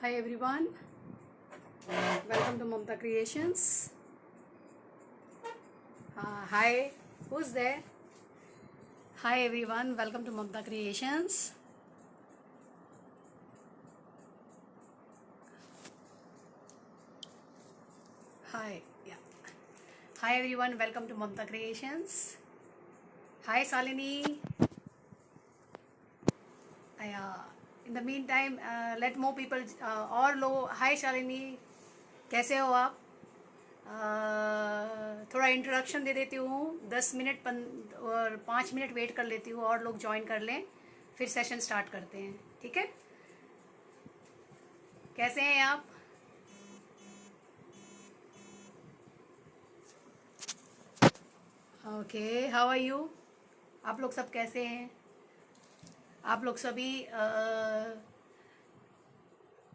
Hi everyone, welcome to Mamta Creations. Hi, who's there? Hi everyone, welcome to Mamta Creations. Hi, yeah. Hi everyone, welcome to Mamta Creations. Hi Salini. In the meantime, let more people और लोग. Hi Shalini, कैसे हो आप? थोड़ा introduction दे देती हूँ. 10 minute और 5 minute wait कर लेती हूँ और लोग ज्वाइन कर लें, फिर सेशन स्टार्ट करते हैं. ठीक है? कैसे हैं आप? Okay, how are you? आप लोग सब कैसे हैं? आप लोग सभी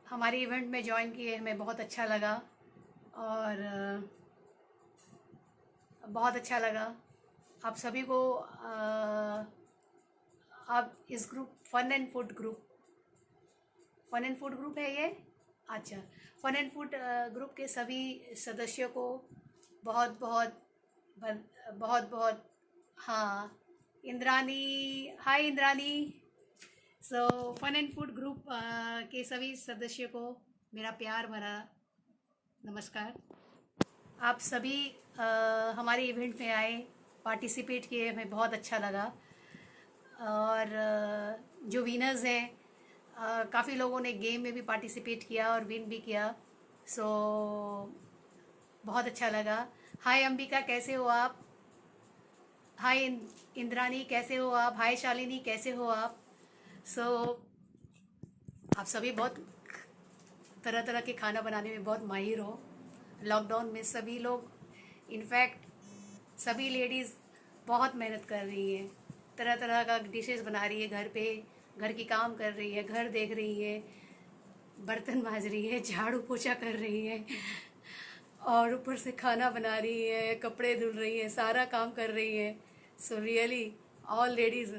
हमारे इवेंट में ज्वाइन किए, हमें बहुत अच्छा लगा. और बहुत अच्छा लगा आप सभी को. आप इस group fun and food group है ये. अच्छा, फन एंड फूड ग्रुप के सभी सदस्यों को बहुत बहुत बहुत बहुत. हाँ, Indrani. Hi Indrani. So fun and food group के सभी सदस्यों को मेरा प्यार भरा नमस्कार. आप सभी हमारे इवेंट में आए, पार्टिसिपेट किए, हमें बहुत अच्छा लगा. और जो विनर्स हैं, काफ़ी लोगों ने गेम में भी पार्टिसिपेट किया और विन भी किया. सो बहुत अच्छा लगा. हाय अंबिका, कैसे हो आप? हाय इंद्रानी, कैसे हो आप? हाय शालिनी, कैसे हो आप? सो आप सभी बहुत तरह तरह के खाना बनाने में बहुत माहिर हो. लॉकडाउन में सभी लोग, इनफैक्ट सभी लेडीज़ बहुत मेहनत कर रही हैं. तरह तरह का डिशेस बना रही है घर पे, घर की काम कर रही है, घर देख रही है, बर्तन मांज रही है, झाड़ू पोछा कर रही है, और ऊपर से खाना बना रही है, कपड़े धुल रही है, सारा काम कर रही है. सो रियली ऑल लेडीज़,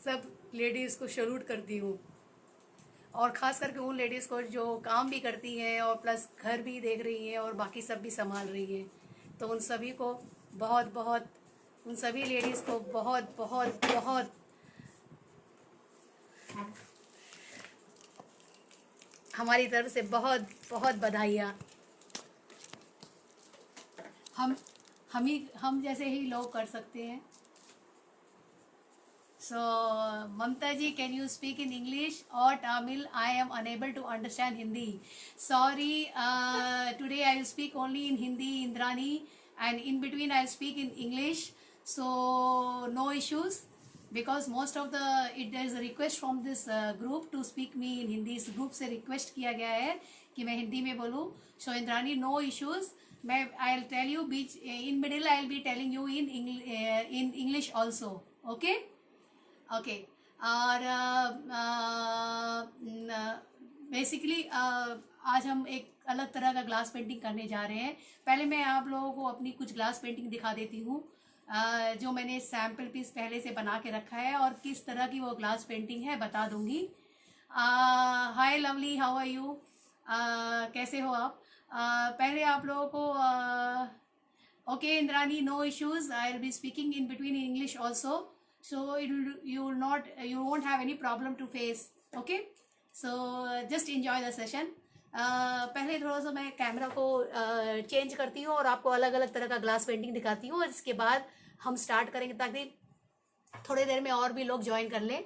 सब लेडीज़ को सैल्यूट करती हूँ. और ख़ास करके उन लेडीज़ को जो काम भी करती हैं और प्लस घर भी देख रही हैं और बाकी सब भी संभाल रही हैं. तो उन सभी को बहुत बहुत, उन सभी लेडीज़ को बहुत बहुत बहुत हमारी तरफ से बहुत बहुत बधाइयाँ. हम जैसे ही लोग कर सकते हैं. So, Mamta ji, can you speak in English or Tamil? I am unable to understand Hindi. Sorry, today I will speak only in Hindi, Indrani, and in between I will speak in English. So, no issues, because most of there is a request from this group to speak me in Hindi. इस group से request किया गया है कि मैं हिंदी में बोलूँ. So, Indrani, no issues. I'll tell you, in middle I'll be telling you in English also. Okay? Okay. और बेसिकली आज हम एक अलग तरह का ग्लास पेंटिंग करने जा रहे हैं. पहले मैं आप लोगों को अपनी कुछ ग्लास पेंटिंग दिखा देती हूँ, जो मैंने सैम्पल पीस पहले से बना के रखा है, और किस तरह की वो ग्लास पेंटिंग है बता दूंगी. Hi lovely, how are you? कैसे हो आप? पहले आप लोगों को okay Indrani, no issues. I will be speaking in between English also. So you won't have any problem to face. Okay, so just enjoy the session. पहले थोड़ा सा मैं कैमरा को चेंज करती हूँ और आपको अलग अलग तरह का ग्लास पेंटिंग दिखाती हूँ, और इसके बाद हम स्टार्ट करेंगे ताकि थोड़ी देर में और भी लोग ज्वाइन कर लें.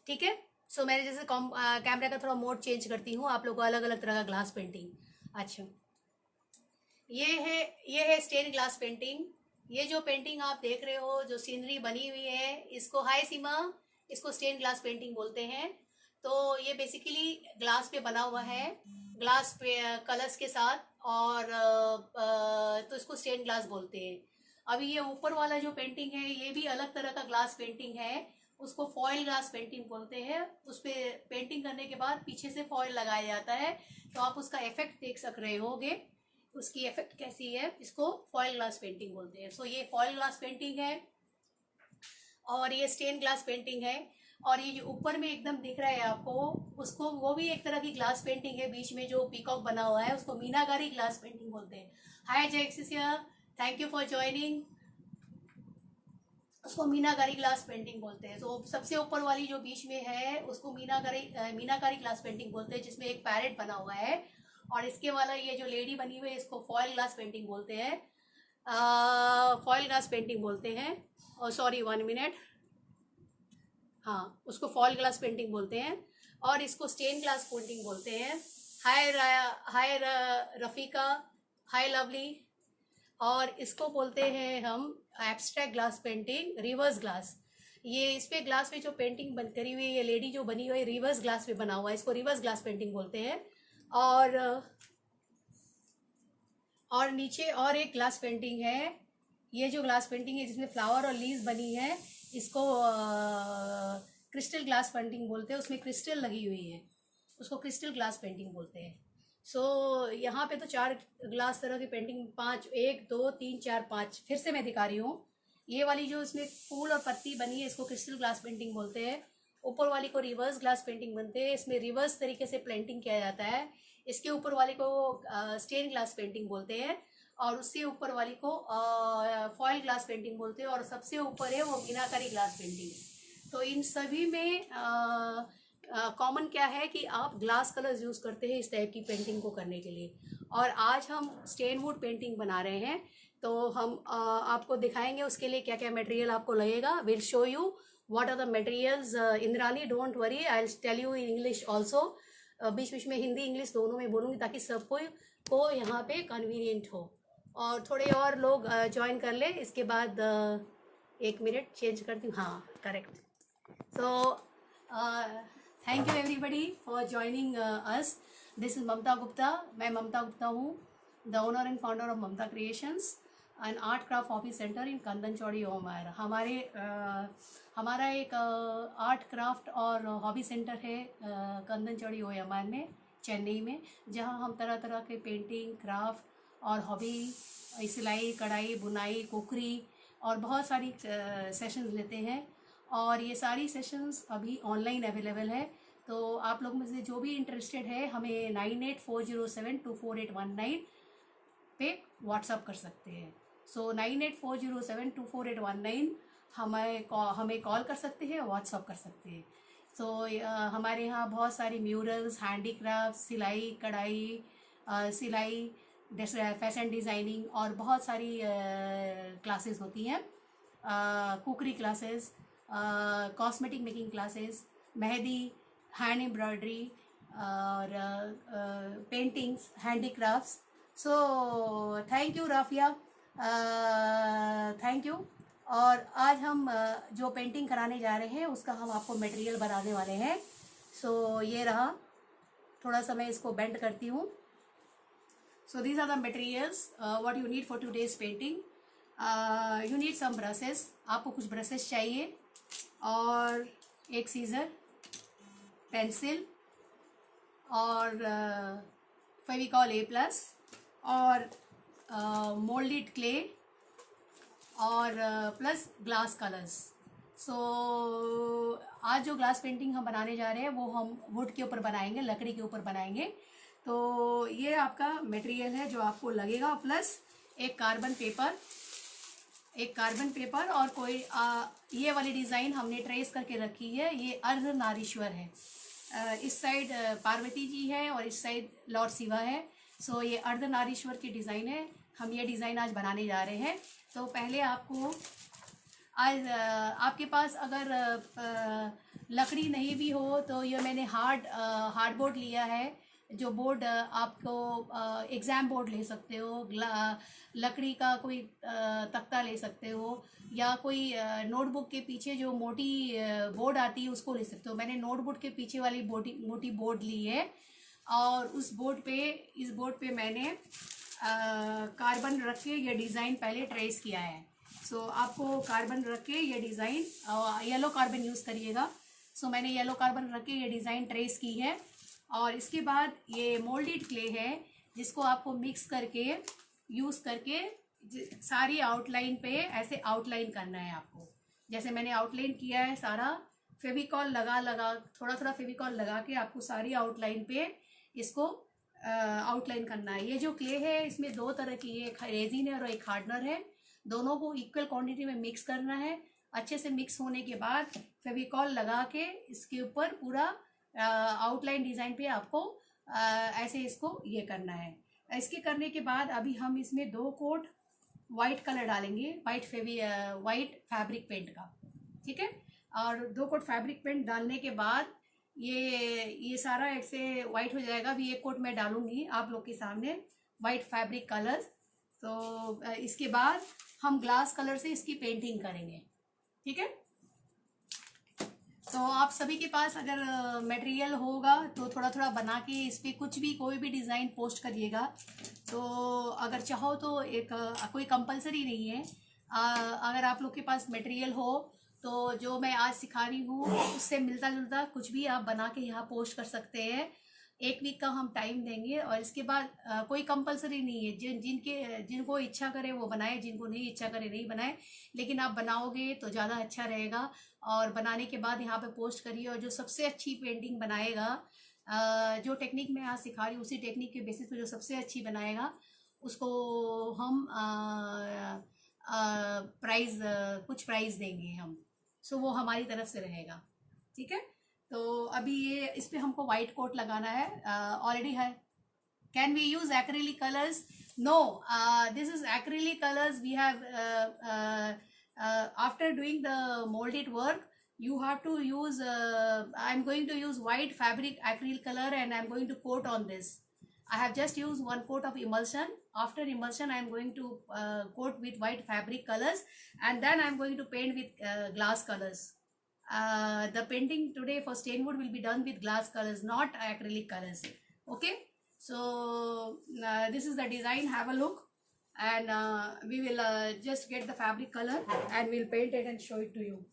ठीक है? सो मैंने जैसे कैमरा का थोड़ा मोड चेंज करती हूँ, आप लोग को अलग अलग तरह का ग्लास पेंटिंग. अच्छा, ये है स्टेन ग्लास पेंटिंग. ये जो पेंटिंग आप देख रहे हो, जो सीनरी बनी हुई है, इसको, हाय सीमा, इसको स्टेन ग्लास पेंटिंग बोलते हैं. तो ये बेसिकली ग्लास पे बना हुआ है, ग्लास पे कलर्स के साथ, और तो इसको स्टेन ग्लास बोलते हैं. अभी ये ऊपर वाला जो पेंटिंग है, ये भी अलग तरह का ग्लास पेंटिंग है, उसको फॉयल ग्लास पेंटिंग बोलते हैं. उस पर पेंटिंग करने के बाद पीछे से फॉयल लगाया जाता है, तो आप उसका इफेक्ट देख सक रहे होगे, उसकी इफेक्ट कैसी है. इसको फॉयल ग्लास पेंटिंग बोलते हैं. सो ये फॉयल ग्लास पेंटिंग है और ये स्टेन ग्लास पेंटिंग है. और ये जो ऊपर में एकदम दिख रहा है आपको, उसको वो भी एक तरह की ग्लास पेंटिंग है, बीच में जो पीकॉक बना हुआ है उसको मीनाकारी ग्लास पेंटिंग बोलते हैं। हाय जयसिया, थैंक यू फॉर ज्वाइनिंग। उसको मीनाकारी ग्लास पेंटिंग बोलते हैं। तो सबसे ऊपर वाली जो बीच में है उसको मीनाकारी ग्लास पेंटिंग बोलते हैं, जिसमें एक पैरेट बना हुआ है। और इसके वाला ये जो लेडी बनी हुई है इसको फॉयल ग्लास पेंटिंग बोलते हैं। फॉयल ग्लास पेंटिंग बोलते हैं। और सॉरी 1 मिनट, हाँ उसको फॉयल ग्लास पेंटिंग बोलते हैं। और इसको स्टेन ग्लास पेंटिंग बोलते हैं। हाय रफीका, हाय लवली। और इसको बोलते हैं हम abstract glass painting, reverse glass. ये इस पे ग्लास पे जो पेंटिंग बन करी हुई है, ये लेडी जो बनी हुई है रिवर्स ग्लास पे बना हुआ है, इसको रिवर्स ग्लास पेंटिंग बोलते हैं। और नीचे और एक ग्लास पेंटिंग है, ये जो ग्लास पेंटिंग है जिसमें फ्लावर और लीव्स बनी है, इसको क्रिस्टल ग्लास पेंटिंग बोलते हैं। उसमें क्रिस्टल लगी हुई है, उसको क्रिस्टल ग्लास पेंटिंग बोलते हैं। सो यहाँ पे तो 4 ग्लास तरह की पेंटिंग, 5, 1 2 3 4 5 फिर से मैं दिखा रही हूँ। ये वाली जो इसमें फूल और पत्ती बनी है इसको क्रिस्टल ग्लास पेंटिंग बोलते हैं। ऊपर वाली को रिवर्स ग्लास पेंटिंग बनते हैं, इसमें रिवर्स तरीके से पेंटिंग किया जाता है। इसके ऊपर वाले को स्टेन ग्लास पेंटिंग बोलते हैं, और उससे ऊपर वाली को फॉयल ग्लास पेंटिंग बोलते हैं, और सबसे ऊपर है वो मीनाकारी ग्लास पेंटिंग। तो इन सभी में कॉमन क्या है कि आप ग्लास कलर्स यूज़ करते हैं इस टाइप की पेंटिंग को करने के लिए। और आज हम स्टेन वुड पेंटिंग बना रहे हैं, तो हम आपको दिखाएंगे उसके लिए क्या क्या मटेरियल आपको लगेगा। Will show you what are the materials. Indrani don't worry, I will tell you in English also. बीच बीच में हिंदी इंग्लिश दोनों में बोलूँगी ताकि सबको को यहाँ पे कन्वीनियंट हो, और थोड़े और लोग ज्वाइन कर ले। इसके बाद 1 मिनट चेंज करती हूँ, हाँ correct. So thank you everybody for joining us. This is Mamta Gupta. मैं ममता गुप्ता हूँ, the owner and founder of Mamta creations and art craft hobby centre in कंदनचौड़ी ओमायर। हमारा एक आर्ट क्राफ्ट और हॉबी सेंटर है कंदनचौड़ी ओमायर में, चेन्नई में, जहाँ हम तरह तरह के पेंटिंग, क्राफ्ट और हॉबी, सिलाई, कढ़ाई, बुनाई, कुकरी और बहुत सारी सेशंस लेते हैं। और ये सारी सेशंस अभी ऑनलाइन अवेलेबल है। तो आप लोग में से जो भी इंटरेस्टेड है हमें 9840724819 पे व्हाट्सअप कर सकते हैं। सो 9840724819 हमें कॉल कर सकते हैं, व्हाट्सअप कर सकते हैं। सो हमारे यहाँ बहुत सारी म्यूरल्स, हैंडीक्राफ्ट, सिलाई, कढ़ाई, सिलाई, फैशन डिज़ाइनिंग और बहुत सारी क्लासेस होती हैं। Cookery classes, cosmetic making classes, mehndi, hand embroidery और paintings, handicrafts. So thank you Rafia, thank you. और आज हम जो पेंटिंग कराने जा रहे हैं उसका हम आपको मटेरियल बनाने वाले हैं। सो ये रहा, थोड़ा सा मैं इसको बेंड करती हूँ। So these are the materials what you need for today's painting. You need some brushes, आपको कुछ ब्रशेस चाहिए, और एक सीज़र, पेंसिल और फेविकॉल A+, और मोल्डेड क्ले और प्लस ग्लास कलर्स। सो आज जो ग्लास पेंटिंग हम बनाने जा रहे हैं वो हम वुड के ऊपर बनाएंगे, लकड़ी के ऊपर बनाएंगे। तो ये आपका मटेरियल है जो आपको लगेगा, प्लस एक कार्बन पेपर और कोई ये वाली डिज़ाइन हमने ट्रेस करके रखी है। ये अर्धनारीश्वर है, इस साइड पार्वती जी है और इस साइड लॉर्ड शिवा है। सो ये अर्धनारीश्वर की डिज़ाइन है, हम ये डिज़ाइन आज बनाने जा रहे हैं। तो पहले आपको आज आपके पास अगर लकड़ी नहीं भी हो तो ये मैंने हार्डबोर्ड लिया है, जो बोर्ड आपको एग्ज़ाम बोर्ड ले सकते हो, लकड़ी का कोई तख्ता ले सकते हो, या कोई नोटबुक के पीछे जो मोटी बोर्ड आती है उसको ले सकते हो। मैंने नोटबुक के पीछे वाली मोटी बोर्ड ली है, और इस बोर्ड पे मैंने कार्बन रख के ये डिज़ाइन पहले ट्रेस किया है। सो आपको कार्बन रख के ये डिज़ाइन, येलो कार्बन यूज़ करिएगा। सो मैंने येलो कार्बन रख के ये डिज़ाइन ट्रेस की है। और इसके बाद ये मोल्डेड क्ले है जिसको आपको मिक्स करके यूज़ करके सारी आउटलाइन पे ऐसे आउटलाइन करना है आपको, जैसे मैंने आउटलाइन किया है सारा फेविकॉल थोड़ा थोड़ा फेविकॉल लगा के आपको सारी आउटलाइन पे इसको आउटलाइन करना है। ये जो क्ले है इसमें दो तरह की, एक रेजिन है और एक हार्डनर है। दोनों को इक्वल क्वांटिटी में मिक्स करना है। अच्छे से मिक्स होने के बाद फेविकॉल लगा के इसके ऊपर पूरा आउटलाइन डिज़ाइन पे आपको ऐसे इसको ये करना है। इसके करने के बाद अभी हम इसमें 2 कोट वाइट कलर डालेंगे, वाइट फैब्रिक पेंट का, ठीक है। और 2 कोट फैब्रिक पेंट डालने के बाद ये सारा ऐसे वाइट हो जाएगा। अभी 1 कोट मैं डालूंगी आप लोग के सामने वाइट फैब्रिक कलर्स। तो इसके बाद हम ग्लास कलर से इसकी पेंटिंग करेंगे, ठीक है। तो आप सभी के पास अगर मटेरियल होगा तो थोड़ा थोड़ा बना के इस पर कुछ भी कोई भी डिज़ाइन पोस्ट करिएगा। तो अगर चाहो तो एक कोई कंपलसरी नहीं है। अगर आप लोग के पास मटेरियल हो तो जो मैं आज सिखा रही हूँ उससे मिलता जुलता कुछ भी आप बना के यहाँ पोस्ट कर सकते हैं। 1 वीक का हम टाइम देंगे और इसके बाद कोई कंपलसरी नहीं है। जिनको इच्छा करे वो बनाए, जिनको नहीं इच्छा करे नहीं बनाए, लेकिन आप बनाओगे तो ज़्यादा अच्छा रहेगा। और बनाने के बाद यहाँ पे पोस्ट करिए और जो सबसे अच्छी पेंटिंग बनाएगा, जो टेक्निक मैं आज सिखा रही हूँ उसी टेक्निक के बेसिस पे जो सबसे अच्छी बनाएगा उसको हम कुछ प्राइज़ देंगे हम। सो वो हमारी तरफ से रहेगा, ठीक है। तो अभी ये इस पे हमको वाइट कोट लगाना है, ऑलरेडी है। Can we use acrylic colours? No, this is acrylic colours we have after doing the molded work you have to use I'm going to use white fabric acrylic color and I'm going to coat on this. I have just used 1 coat of emulsion. After emulsion I am going to coat with white fabric colors and then I am going to paint with glass colors. The painting today for Stainwood will be done with glass colors, not acrylic colors. Okay, so this is the design. Have a look, and we will just get the fabric color and we'll paint it and show it to you.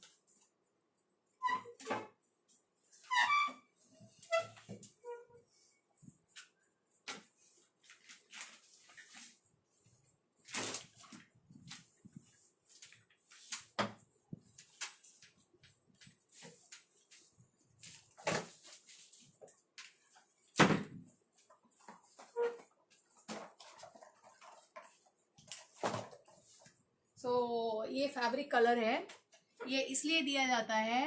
ये fabric colour है, ये इसलिए दिया जाता है।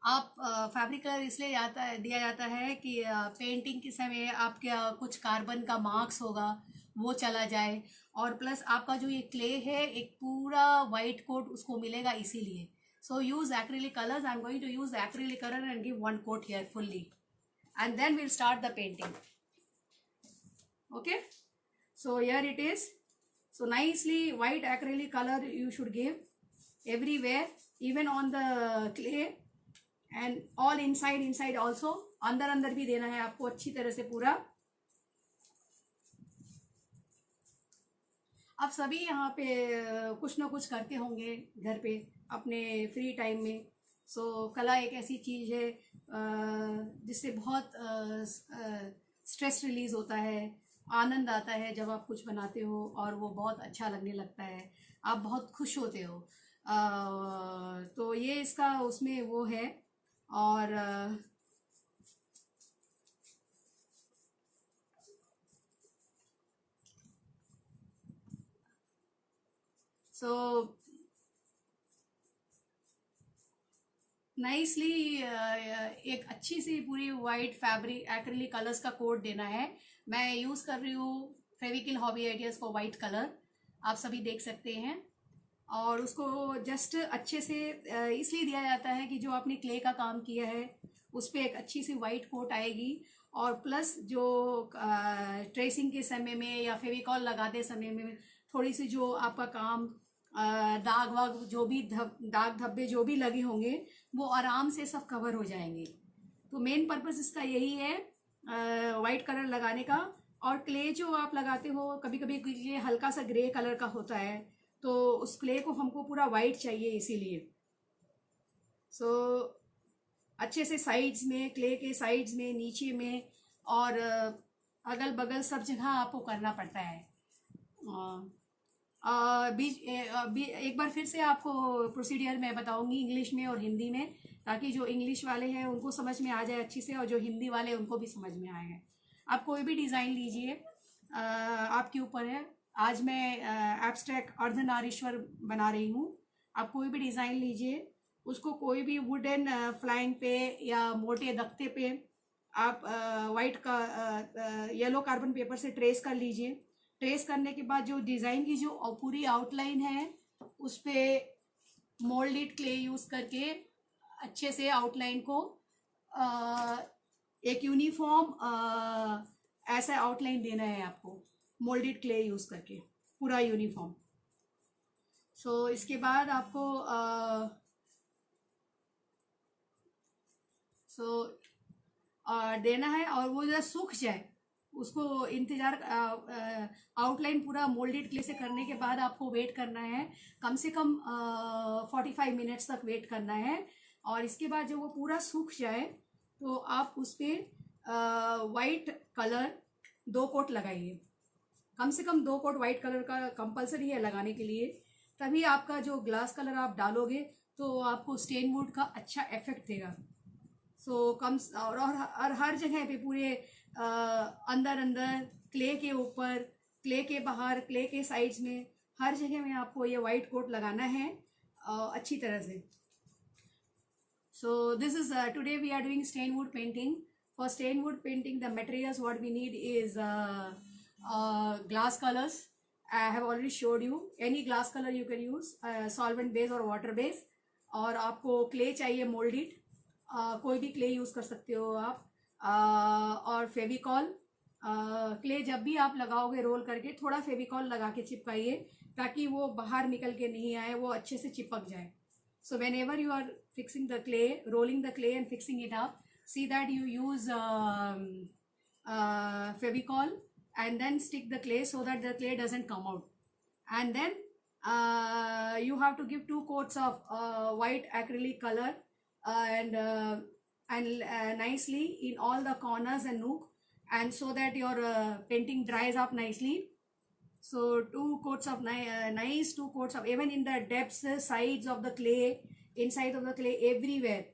आप fabric colour इसलिए दिया जाता है कि पेंटिंग के समय आपके कुछ कार्बन का मार्क्स होगा वो चला जाए, और प्लस आपका जो ये क्ले है एक पूरा वाइट कोट उसको मिलेगा, इसीलिए। So use acrylic colours. I am going to use acrylic colour and give 1 coat here fully and then we'll start the painting. Okay, so here it is. So nicely white acrylic color you should give everywhere, even on the clay and all inside also. अंदर भी देना है आपको अच्छी तरह से पूरा। आप सभी यहाँ पे कुछ ना कुछ करते होंगे घर पे अपने फ्री टाइम में। सो कला एक ऐसी चीज़ है जिससे बहुत स्ट्रेस रिलीज होता है, आनंद आता है जब आप कुछ बनाते हो और वो बहुत अच्छा लगने लगता है, आप बहुत खुश होते हो। तो ये इसका उसमें वो है। और सो नाइसली एक अच्छी सी पूरी वाइट फैब्रिक एक्रिलिक कलर्स का कोट देना है। मैं यूज़ कर रही हूँ फेविकिल हॉबी आइडियाज़ को वाइट कलर, आप सभी देख सकते हैं। और उसको जस्ट अच्छे से इसलिए दिया जाता है कि जो आपने क्ले का काम किया है उस पर एक अच्छी सी वाइट कोट आएगी, और प्लस जो ट्रेसिंग के समय में या फेविकॉल लगाते समय में थोड़ी सी जो आपका काम दाग वाग जो भी दाग धब्बे जो भी लगे होंगे वो आराम से सब कवर हो जाएंगे। तो मेन पर्पस इसका यही है वाइट कलर लगाने का। और क्ले जो आप लगाते हो कभी कभी ये हल्का सा ग्रे कलर का होता है, तो उस क्ले को हमको पूरा वाइट चाहिए, इसीलिए। सो अच्छे से साइड्स में, क्ले के साइड्स में, नीचे में और अगल बगल सब जगह आपको करना पड़ता है। एक बार फिर से आपको प्रोसीडियर मैं बताऊंगी इंग्लिश में और हिंदी में ताकि जो इंग्लिश वाले हैं उनको समझ में आ जाए अच्छी से, और जो हिंदी वाले हैं उनको भी समझ में आएगा। आप कोई भी डिज़ाइन लीजिए, आपके ऊपर है। आज मैं एब्स्ट्रैक्ट अर्धनारीश्वर बना रही हूँ। आप कोई भी डिज़ाइन लीजिए, उसको कोई भी वुडन फ्लाइंग पे या मोटे दख्ते पे आप वाइट का येलो कार्बन पेपर से ट्रेस कर लीजिए। ट्रेस करने के बाद जो डिज़ाइन की जो पूरी आउटलाइन है उस पर मोल्डेड क्ले यूज़ करके अच्छे से आउटलाइन को एक यूनिफॉर्म ऐसा आउटलाइन देना है आपको, मोल्डेड क्ले यूज़ करके पूरा यूनिफॉर्म। सो इसके बाद आपको देना है, और वो जरा सूख जाए उसको इंतज़ार। आउटलाइन पूरा मोल्डेड क्ले से करने के बाद आपको वेट करना है, कम से कम 45 मिनट्स तक वेट करना है। और इसके बाद जब वो पूरा सूख जाए तो आप उस पर वाइट कलर 2 कोट लगाइए। कम से कम 2 कोट वाइट कलर का कंपलसरी है लगाने के लिए, तभी आपका जो ग्लास कलर आप डालोगे तो आपको स्टेन वुड का अच्छा इफेक्ट देगा। सो कम और हर जगह पे पूरे अंदर अंदर क्ले के ऊपर, क्ले के बाहर, क्ले के साइड्स में, हर जगह में आपको ये वाइट कोट लगाना है अच्छी तरह से। So this is today we are doing stain wood painting. For stain wood painting, the materials what we need is glass colors. I have already showed you. Any glass color you can use, solvent base or water base. और आपको clay चाहिए moulded, कोई भी clay use कर सकते हो आप। और फेविकॉल, क्ले जब भी आप लगाओगे रोल करके थोड़ा फेविकॉल लगा के चिपकाइए ताकि वो बाहर निकल के नहीं आए, वो अच्छे से चिपक जाए। So whenever you are fixing the clay, rolling the clay and fixing it up, see that you use Fevicol and then stick the clay so that the clay doesn't come out. And then you have to give 2 coats of white acrylic color and nicely in all the corners and nook, and so that your painting dries up nicely. So 2 coats of nice 2 coats of, even in the depths, sides of the clay, inside of the clay, everywhere.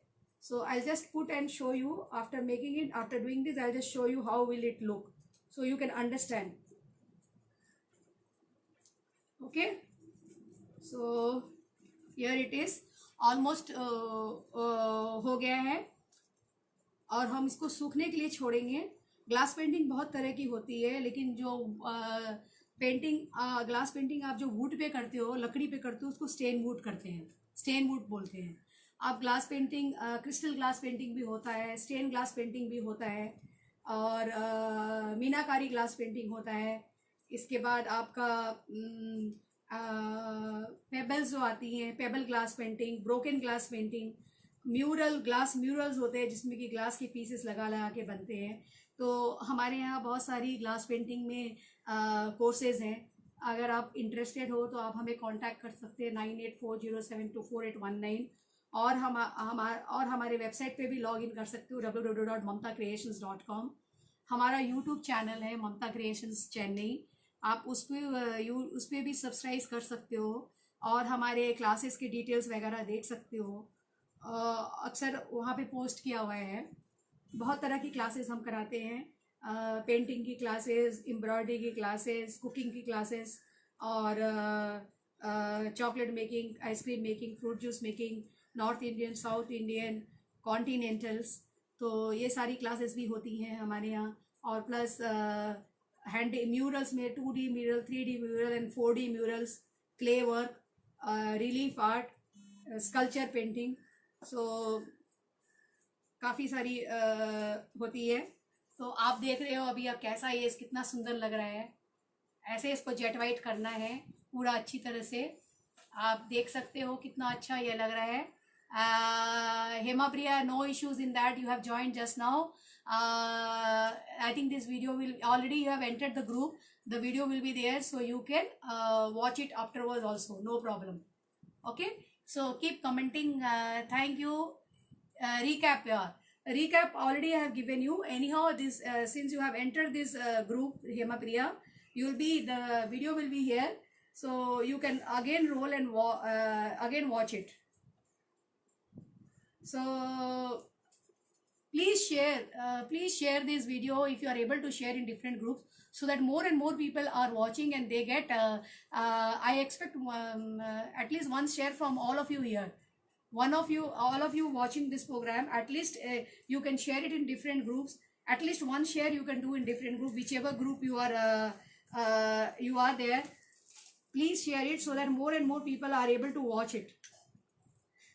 So I'll just put and show you after making it. After doing this, I'll just show you how will it look, so you can understand. Okay, so here it is, almost हो गया है, और हम इसको सूखने के लिए छोड़ेंगे। ग्लास पेंटिंग बहुत तरह की होती है, लेकिन जो पेंटिंग ग्लास पेंटिंग आप जो वुड पे करते हो, लकड़ी पे करते हो, उसको स्टेन वुड करते हैं, स्टेन वुड बोलते हैं। आप glass painting, crystal glass painting भी होता है, स्टेन ग्लास पेंटिंग भी होता है, और मीनाकारी ग्लास पेंटिंग होता है। इसके बाद आपका पेबल्स जो आती हैं, payable glass painting, broken glass painting, mural, glass murals होते हैं जिसमें कि ग्लास के पीसेस लगा लगा के बनते हैं। तो हमारे यहाँ बहुत सारी ग्लास पेंटिंग में कोर्सेज हैं। अगर आप इंटरेस्टेड हो तो आप हमें कांटेक्ट कर सकते हैं 9840724819, और हमारे वेबसाइट पे भी लॉग इन कर सकते हो www.mamtacreations.com। हमारा यूट्यूब चैनल है ममता क्रिएशंस चेन्नई, आप उस पर भी सब्सक्राइब कर सकते हो, और हमारे क्लासेस के डिटेल्स वगैरह देख सकते हो। अक्सर वहाँ पे पोस्ट किया हुआ है। बहुत तरह की क्लासेस हम कराते हैं, पेंटिंग की क्लासेस, एम्ब्रॉयडरी की क्लासेस, कुकिंग की क्लासेस, और chocolate making, ice cream making, fruit juice making, north Indian, south Indian, continentals. तो ये सारी क्लासेस भी होती हैं हमारे यहाँ। और प्लस हैंड म्यूरल्स में 2D mural, 3D mural and 4D murals, clay work, relief art, sculpture painting. So काफ़ी सारी होती है। तो आप देख रहे हो अभी अब कैसा ये कितना सुंदर लग रहा है। ऐसे इसको जेट वाइट करना है पूरा अच्छी तरह से। आप देख सकते हो कितना अच्छा ये लग रहा है। Hema Priya, no issues in that, you have joined just now. I think this video will already, you have entered the group, the video will be there, so you can watch it afterwards also, no problem. Okay, so keep commenting. Thank you. Recap, recap already I have given you. Anyhow, this since you have entered this group, Hema Priya, you will be, the video will be here, so you can again roll and again watch it. So please share this video if you are able to share in different groups, so that more and more people are watching and they get I expect at least one share from all of you here. One of you, all of you watching this program, at least you can share it in different groups. At least one share you can do in different group, whichever group you are there. Please share it so that more and more people are able to watch it,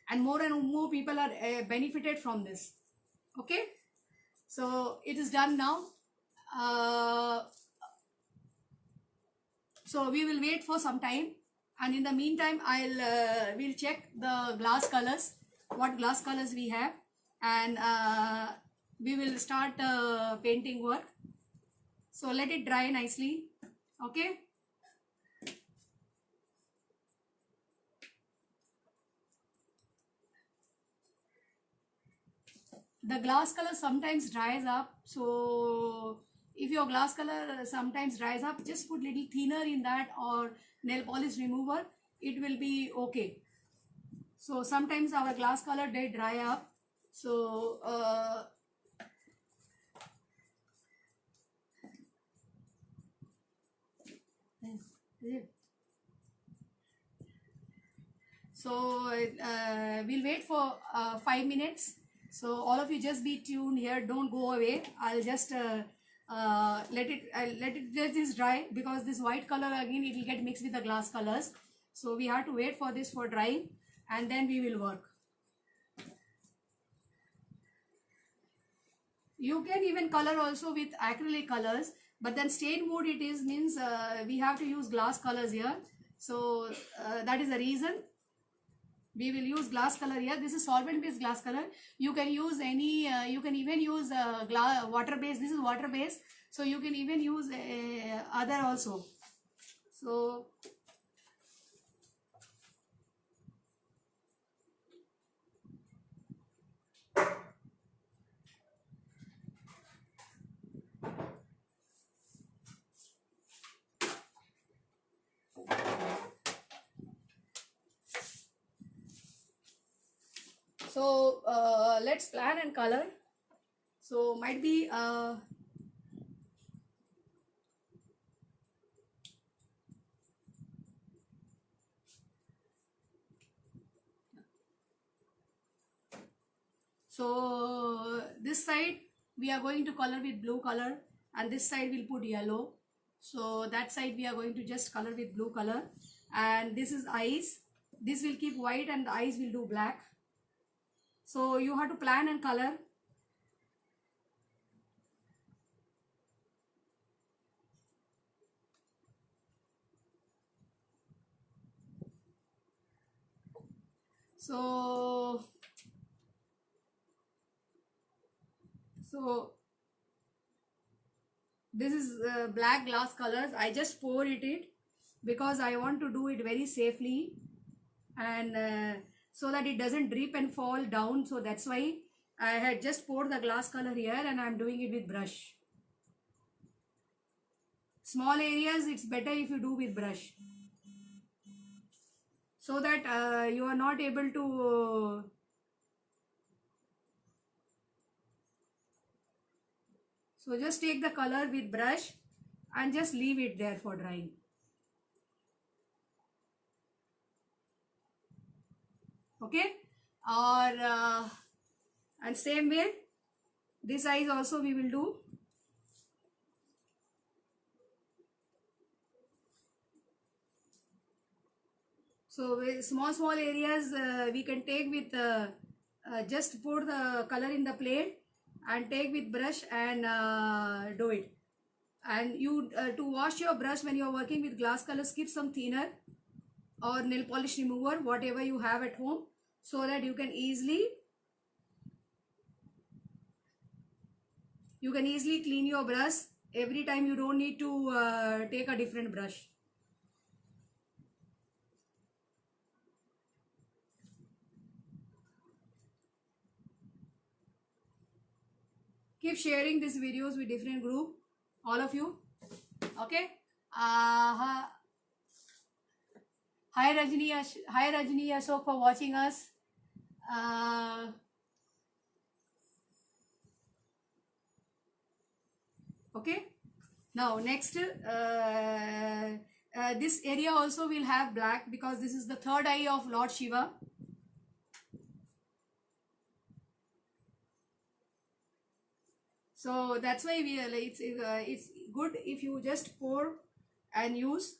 and more people are benefited from this. Okay, so it is done now. uh, so we will wait for some time, and in the meantime we'll check the glass colors, what glass colors we have, and we will start painting work. So let it dry nicely. Okay, the glass color sometimes dries up, so if your glass color sometimes dries up, just put little thinner in that or nail polish remover, it will be okay. So sometimes our glass color they dry up, so we'll wait for 5 minutes. So all of you just be tuned here, don't go away. I'll just let it let this dry, because this white color again it will get mixed with the glass colors. So we have to wait for this for drying, and then we will work. You can even color also with acrylic colors, but then stain mode it is means we have to use glass colors here. So that is the reason we will use glass color here. This is solvent based glass color. You can use any you can even use water based. This is water based, so you can even use other also. So let's plan and color. So might be so this side we are going to color with blue color, and this side we'll put yellow. So that side we are going to just color with blue color, and this is eyes. This will keep white and the eyes will do black. So you have to plan and color. So this is black glass colors. I just pour it because I want to do it very safely, and so that it doesn't drip and fall down. So that's why I had just poured the glass color here, and I'm doing it with brush. Small areas it's better if you do with brush, so that you are not able to so just take the color with brush and just leave it there for drying. Okay, or and same way this eyes also we will do. So with small areas we can take with just pour the color in the plate and take with brush and do it. And you to wash your brush when you are working with glass colors, keep some thinner or nail polish remover, whatever you have at home, so that you can easily clean your brush every time. You don't need to take a different brush. Keep sharing these videos with different group, all of you. Okay. Hi Rajni, Ashok for watching us. Okay. Now next, this area also will have black because this is the third eye of Lord Shiva. So that's why we it's good if you just pour and use,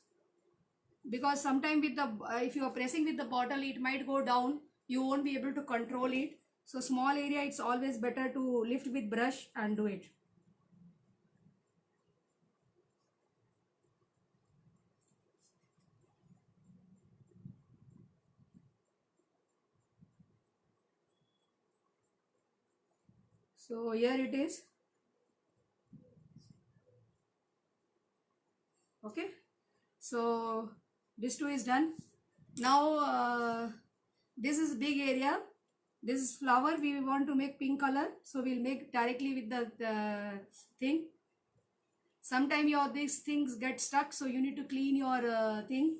because sometime with the if you are pressing with the bottle, it might go down. You won't be able to control it. So small area, it's always better to lift with brush and do it. So here it is. Okay. So this too is done. Now this is big area. This is flower. We want to make pink color, so we'll make directly with the thing. Sometime your these things get stuck, so you need to clean your thing.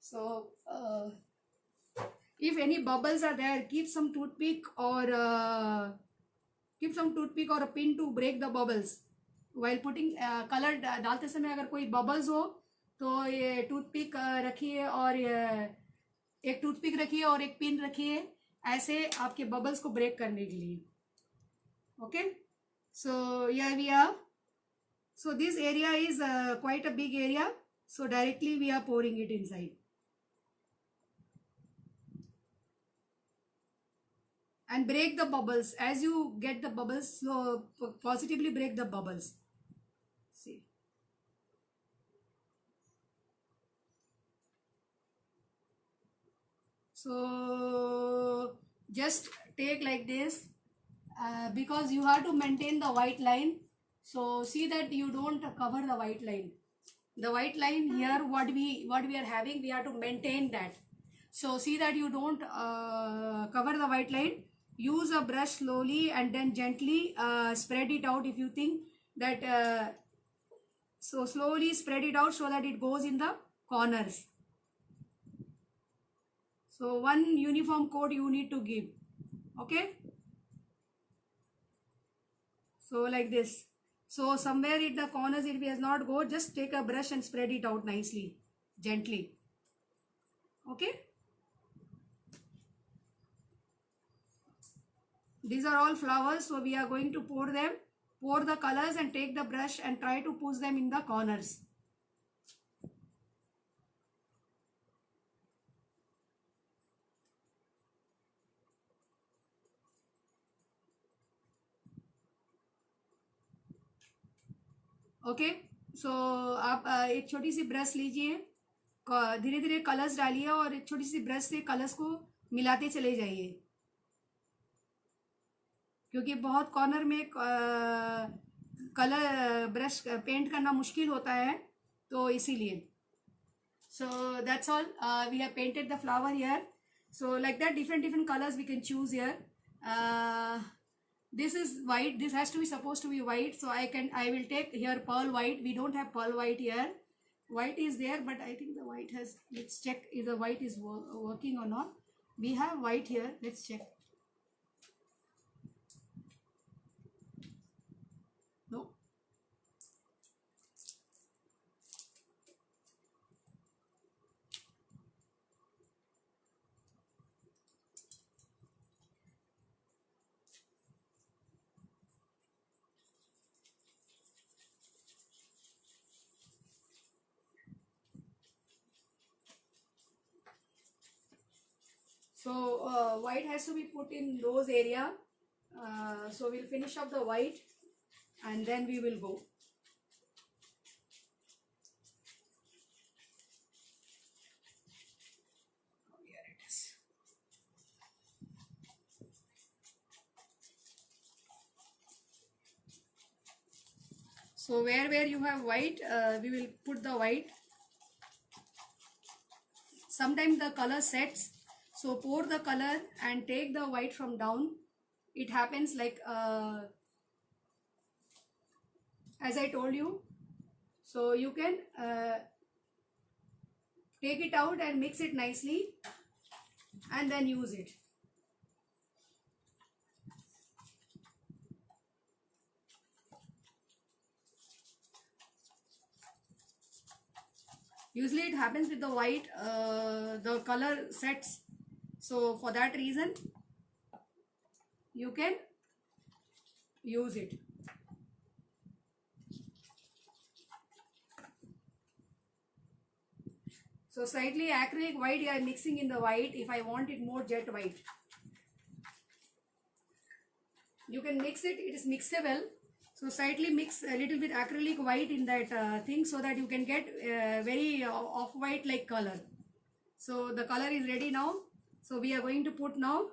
So if any bubbles are there, keep some toothpick or a pin to break the bubbles. While putting color डालते समय अगर कोई bubbles हो तो ये toothpick रखिए और एक टूथपिक रखिए और एक पिन रखिए, ऐसे आपके बबल्स को ब्रेक करने के लिए. Okay. So here we are. So this area is quite a big area. So directly we are pouring it inside. And break the bubbles. As you get the bubbles, so positively break the bubbles. See. So just take like this because you have to maintain the white line. So see that you don't cover the white line. The white line here, what we are having, we have to maintain that. So see that you don't cover the white line. Use a brush slowly and then gently spread it out if you think that. So slowly spread it out so that it goes in the corners. So one uniform coat you need to give. Okay. So like this. So somewhere in the corners if it has not go, just take a brush and spread it out nicely, gently. Okay. These are all flowers, so we are going to pour them. Pour the colors and take the brush and try to push them in the corners. Okay. So आप एक छोटी सी brush लीजिए, धीरे धीरे colours डालिए और एक छोटी सी ब्रश से कलर्स को मिलाते चले जाइए, क्योंकि बहुत कॉर्नर में कलर ब्रश पेंट करना मुश्किल होता है, तो इसीलिए. So that's all. We have painted the flower here. So like that, different colors we can choose here. This is white. This has to be supposed to be white. So I will take here pearl white. We don't have pearl white here. White is there, but I think the white has. Let's check if the white is working or not. We have white here. Let's check. No. So white has to be put in those area. So we'll finish up the white and then we will go. Here it is. So where you have white, we will put the white. Sometimes the color sets. So pour the color and take the white from down. It happens like as I told you. So you can take it out and mix it nicely and then use it. Usually it happens with the white, the color sets. So for that reason, you can use it. So slightly acrylic white you are mixing in the white if I want it more jet white. You can mix it, it is mixable. So slightly mix a little bit acrylic white in that thing so that you can get very off-white like color. So the color is ready now. So we are going to put now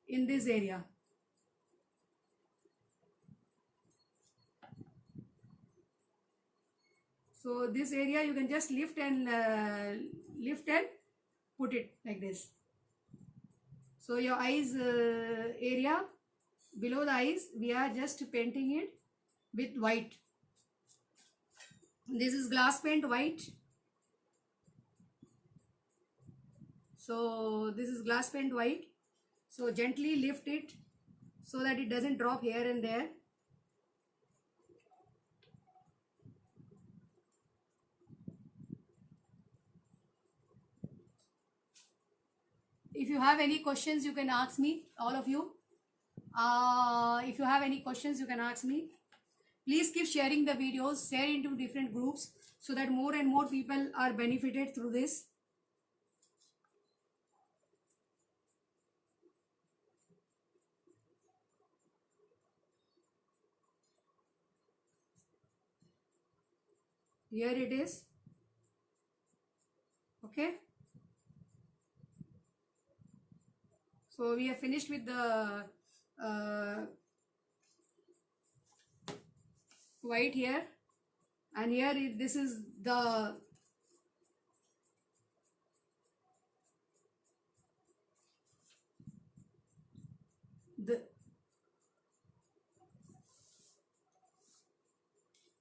in this area. So this area you can just lift and put it like this. So your eyes area, below the eyes, we are just painting it with white. This is glass paint white. So this is glass paint white. So gently lift it so that it doesn't drop here and there. If you have any questions, you can ask me, all of you. If you have any questions, you can ask me. Please keep sharing the videos, share into different groups so that more and more people are benefited through this. Here it is. Okay. So we have finished with the white here, and here this is the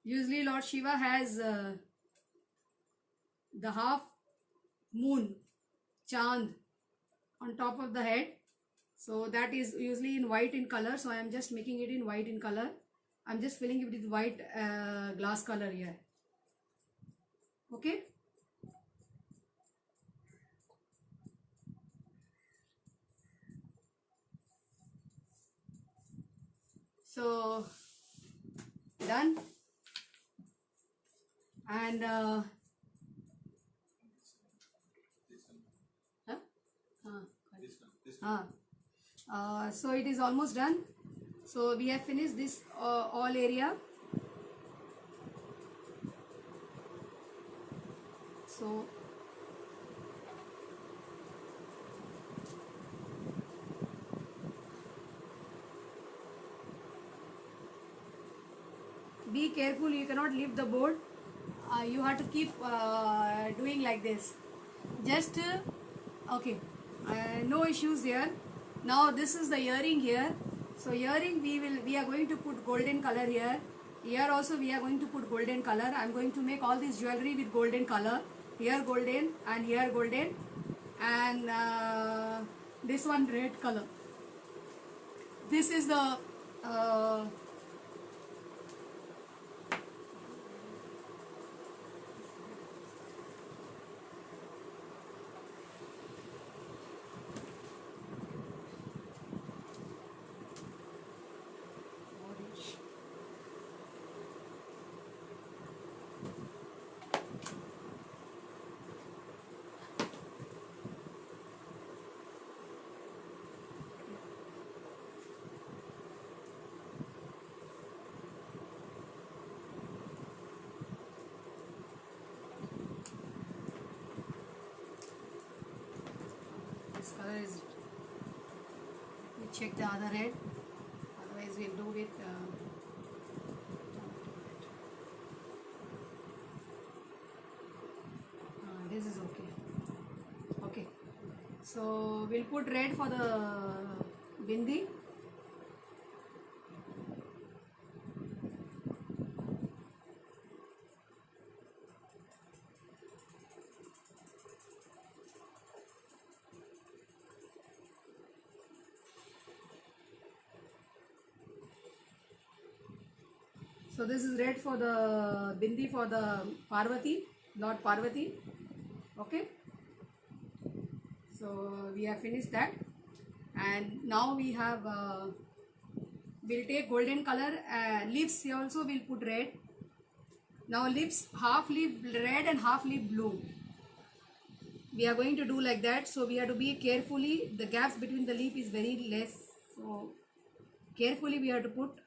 usually Lord Shiva has the half moon chand on top of the head. So that is usually in white in color. So I am just making it in white in color. I'm just filling it with white glass color here. Okay. So done. And so it is almost done. So we have finished this all area. So be careful, you cannot leave the board. You have to keep doing like this. Just okay, no issues here. Now this is the earring here. So earring we are going to put golden color here. Here also we are going to put golden color. I am going to make all this jewelry with golden color. Here golden and here golden, and this one red color. This is the this color is. We check the other red. Otherwise, we'll do with. This is okay. Okay. So we'll put red for the bindi. So this is red for the bindi for the Parvati, Lord Parvati. Okay. So we have finished that, and now we have we'll take golden color. Lips also we'll put red. Now lips, half lip red and half lip blue. We are going to do like that, so we have to be carefully. The gaps between the lip is very less, so carefully we have to put.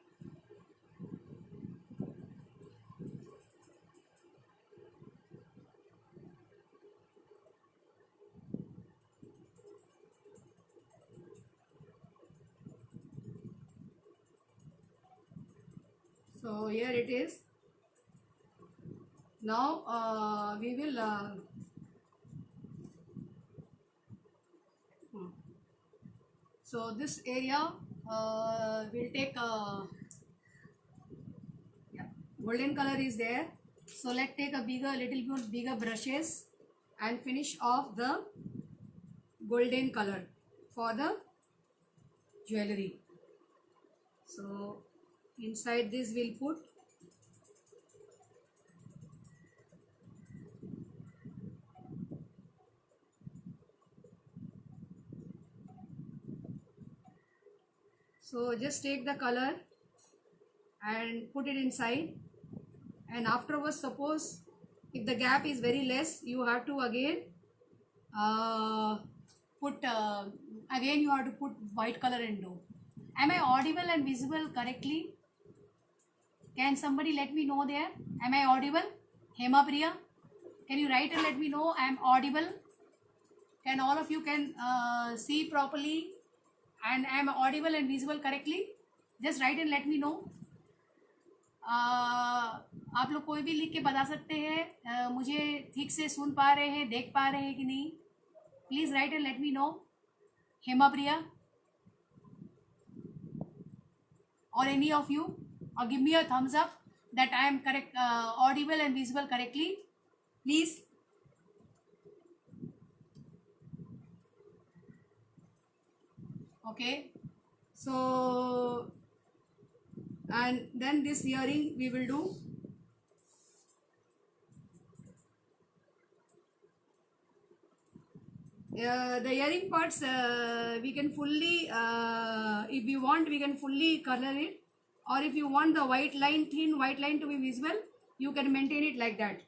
So here it is. Now we will so this area will take yeah, golden color is there. So let's take a little bit bigger brushes and finish off the golden color for the jewelry. So inside this we'll put so just take the color and put it inside, and afterwards suppose if the gap is very less, you have to again put again you have to put white color and do. Am I audible and visible correctly? Can somebody let me know there? Am I audible? Hema Priya, can you write and let me know I am audible? Can all of you can see properly and I am audible and visible correctly? Just write and let me know. आप लोग कोई भी लिख के बता सकते हैं मुझे ठीक से सुन पा रहे हैं, देख पा रहे हैं कि नहीं. Please right and let me know. Hema Priya or any of you, or give me a thumbs up that I am correct, audible and visible correctly, please. Okay, so and then this earring we will do. The earring parts we can fully if we want we can fully color it, or if you want the white line, thin white line to be visible, you can maintain it like that.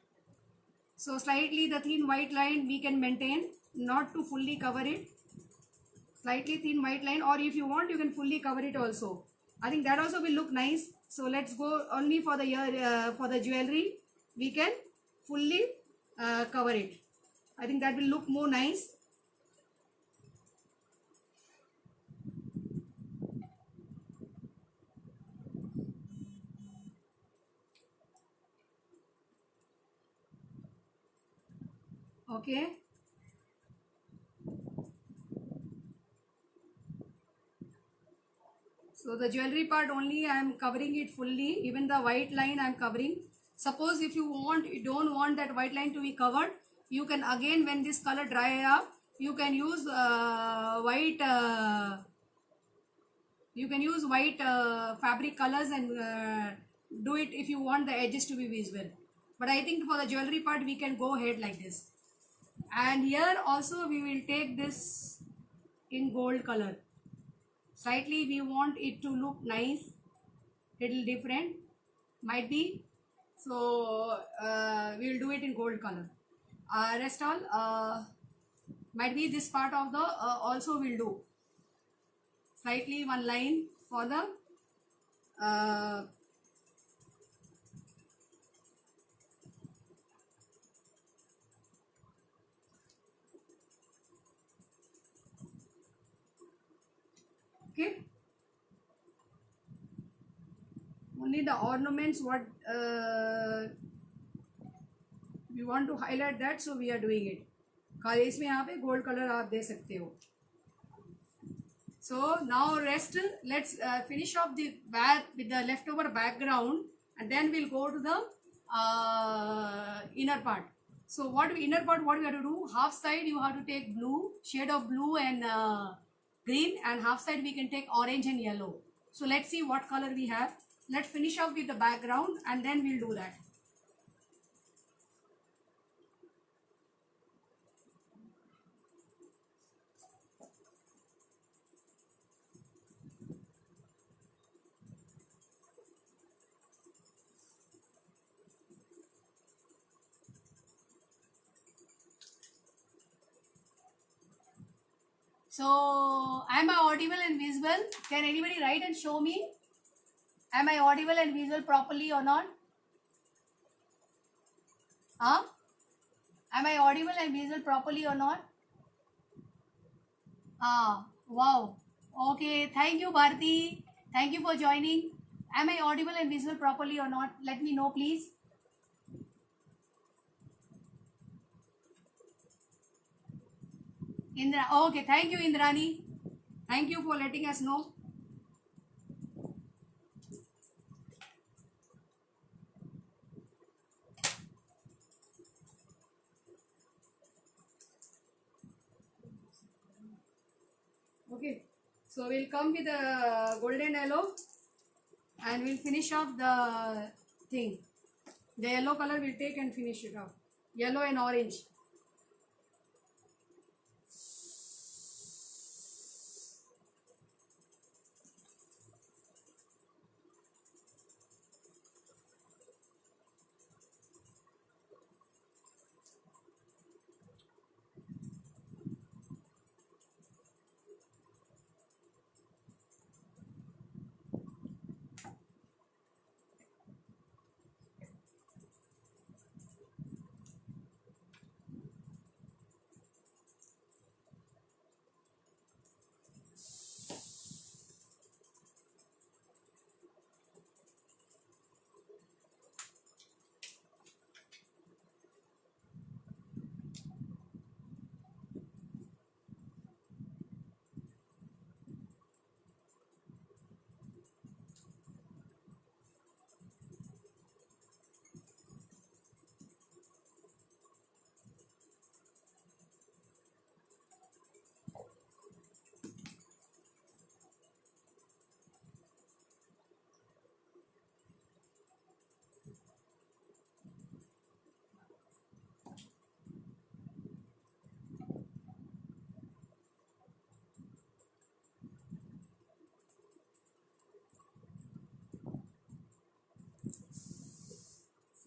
So slightly the thin white line we can maintain, not to fully cover it, slightly thin white line, or if you want you can fully cover it also. I think that also will look nice. So let's go only for the for the jewelry we can fully cover it. I think that will look more nice. Okay. So the jewelry part only I am covering it fully, even the white line I am covering. Suppose if you don't want that white line to be covered, you can again, when this color dry up, you can use white fabric colors and do it if you want the edges to be visible. But I think for the jewelry part we can go ahead like this. And here also we will take this in gold color. Slightly we want it to look nice, little different, might be. So we will do it in gold color. Rest all might be this part of the also will do. Slightly one line for the okay. Only the ornaments what we want to highlight that, so we are doing it. खाली इसमें यहाँ पे gold color आप दे सकते हो. So now rest. Let's finish off the back with the leftover background, and then we'll go to the inner part. So inner part what we have to do? Half side you have to take blue, shade of blue and green, and half side we can take orange and yellow. So let's see what color we have. Let's finish off with the background and then we'll do that. So, am I audible and visible? Can anybody write and show me? Am I audible and visible properly or not? Huh? Am I audible and visible properly or not? Wow. Okay, thank you, Bharti. Thank you for joining. Am I audible and visible properly or not? Let me know, please. Indra. Okay, thank you, Indrani. Thank you for letting us know. Okay, so we'll come with the golden yellow and we'll finish off the thing. The yellow color we'll take and finish it off. Yellow and orange.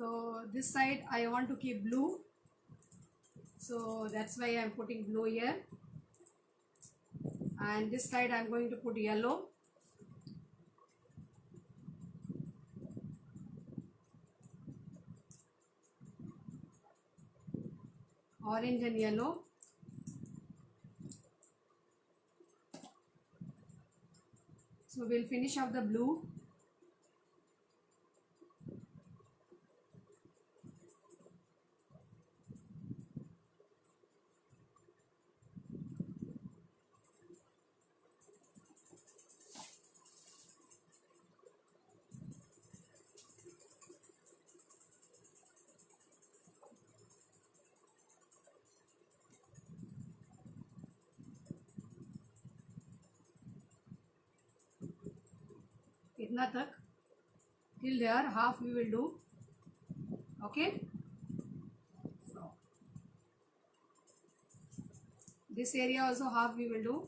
So this side I want to keep blue. So that's why I'm putting blue here. And this side I'm going to put yellow. Orange and yellow. So we'll finish off the blue. इतना तक till there half we will do. Okay, so this area also half we will do.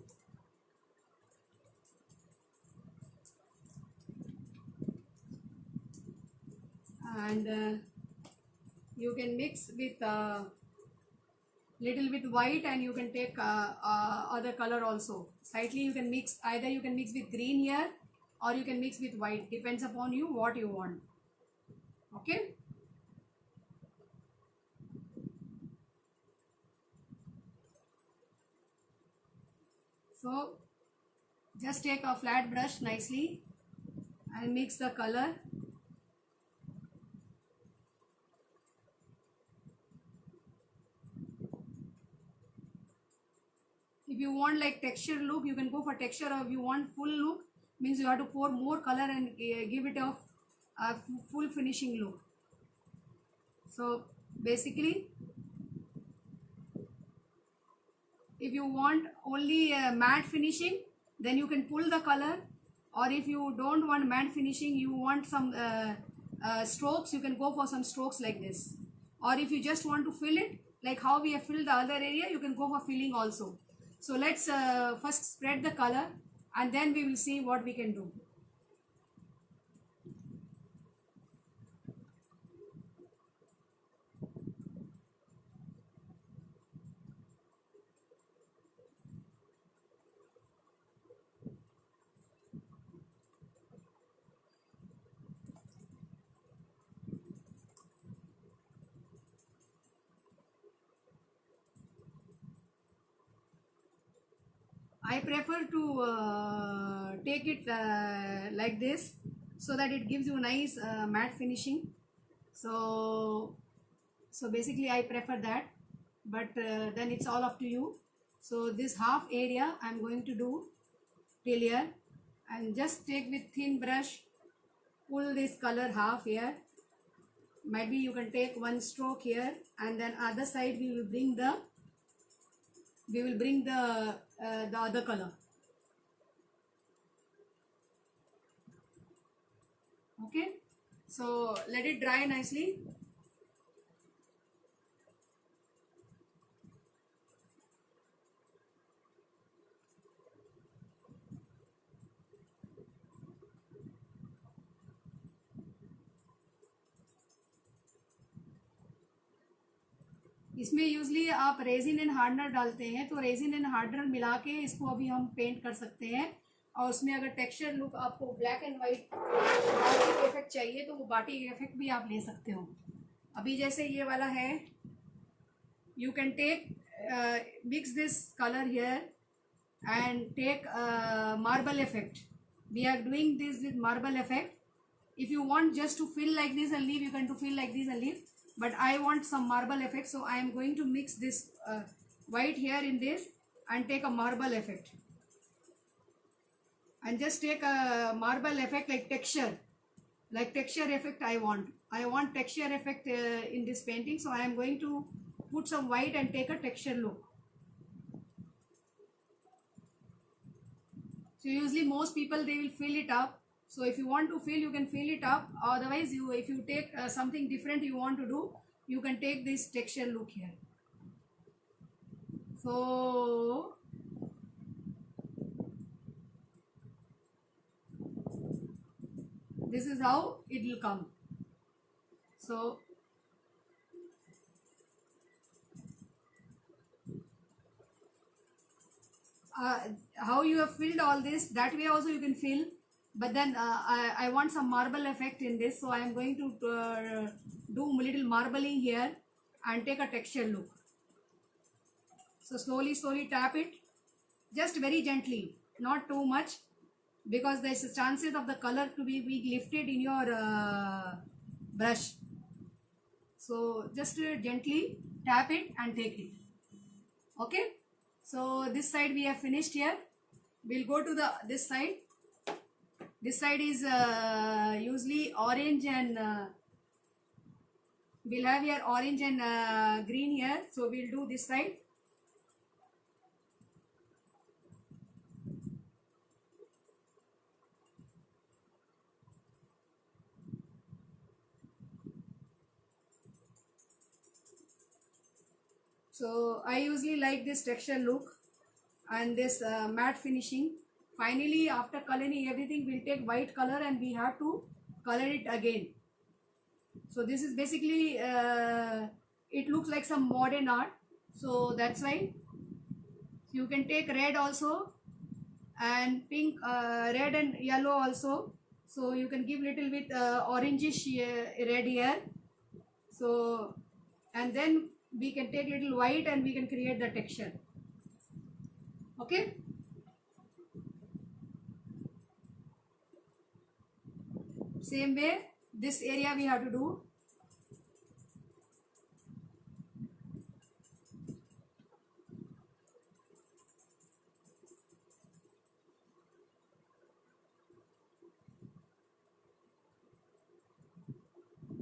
And you can mix with little bit white and you can take other color also. Slightly you can mix, either you can mix with green here or you can mix with white, depends upon you what you want. Okay, so just take a flat brush nicely and mix the color. If you want like texture look, you can go for texture, or if you want full look, means you have to pour more color and give it a full finishing look. So basically, if you want only matte finishing, then you can pull the color or if you don't want matte finishing, you want some strokes, you can go for some strokes like this. Or if you just want to fill it, like how we have filled the other area, you can go for filling also. So let's first spread the color and then we will see what we can do. I prefer to take it like this so that it gives you nice matte finishing. So basically I prefer that, but then it's all up to you. So this half area I'm going to do till here, and just take with thin brush, pull this color half here. Maybe you can take one stroke here, and then other side we will bring the other color. Okay, so let it dry nicely. इसमें usually आप resin and hardener डालते हैं, तो resin and hardener मिला के इसको अभी हम पेंट कर सकते हैं. और उसमें अगर टेक्सचर लुक आपको black and white batik effect चाहिए तो वो बाटिक इफेक्ट भी आप ले सकते हो. अभी जैसे ये वाला है, you can take mix this colour here and take marble effect. We are doing this with marble effect. If you want just to fill like this and leave, you can to fill like this and leave, but I want some marble effect, so I am going to mix this white here in this and take a marble effect, and just take a marble effect like texture effect. I want texture effect in this painting, so I am going to put some white and take a texture look. So usually most people, they will fill it up. So if you want to fill, you can fill it up. Otherwise, if you take something different you want to do, you can take this texture look here. So this is how it will come. So how you have filled all this, that way also you can fill, but then I want some marble effect in this, so I am going to do little marbling here and take a texture look. So slowly tap it, just very gently, not too much, because there is chances of the color to be lifted in your brush. So just gently tap it and take it. Okay, so this side we have finished here. We'll go to this side. This side is usually orange and we'll have here orange and green here, so we'll do this side. So I usually like this texture look and this matte finishing. Finally, after coloring everything, we'll take white color and we have to color it again. So this is basically it looks like some modern art, so that's why you can take red also, and pink, red and yellow also, so you can give little bit orangish red here. So and then we can take little white and we can create the texture. Okay, same way this area we have to do.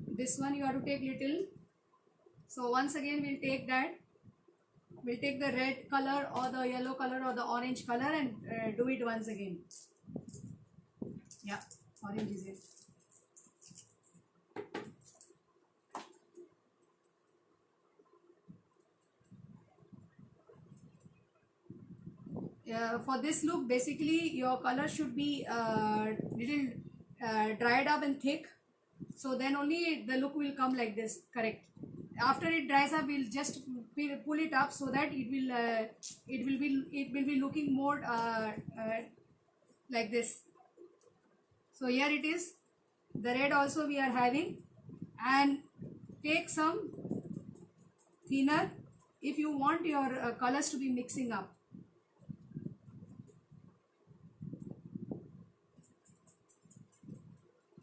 This one you have to take little. So once again we'll take that, we'll take the red color or the yellow color or the orange color and do it once again. Yeah, orange is it. For this look, basically your color should be little dried up and thick, so then only the look will come like this. Correct. After it dries up, we'll just pull it up so that it will be looking more like this. So here it is. The red also we are having, and take some thinner if you want your colors to be mixing up.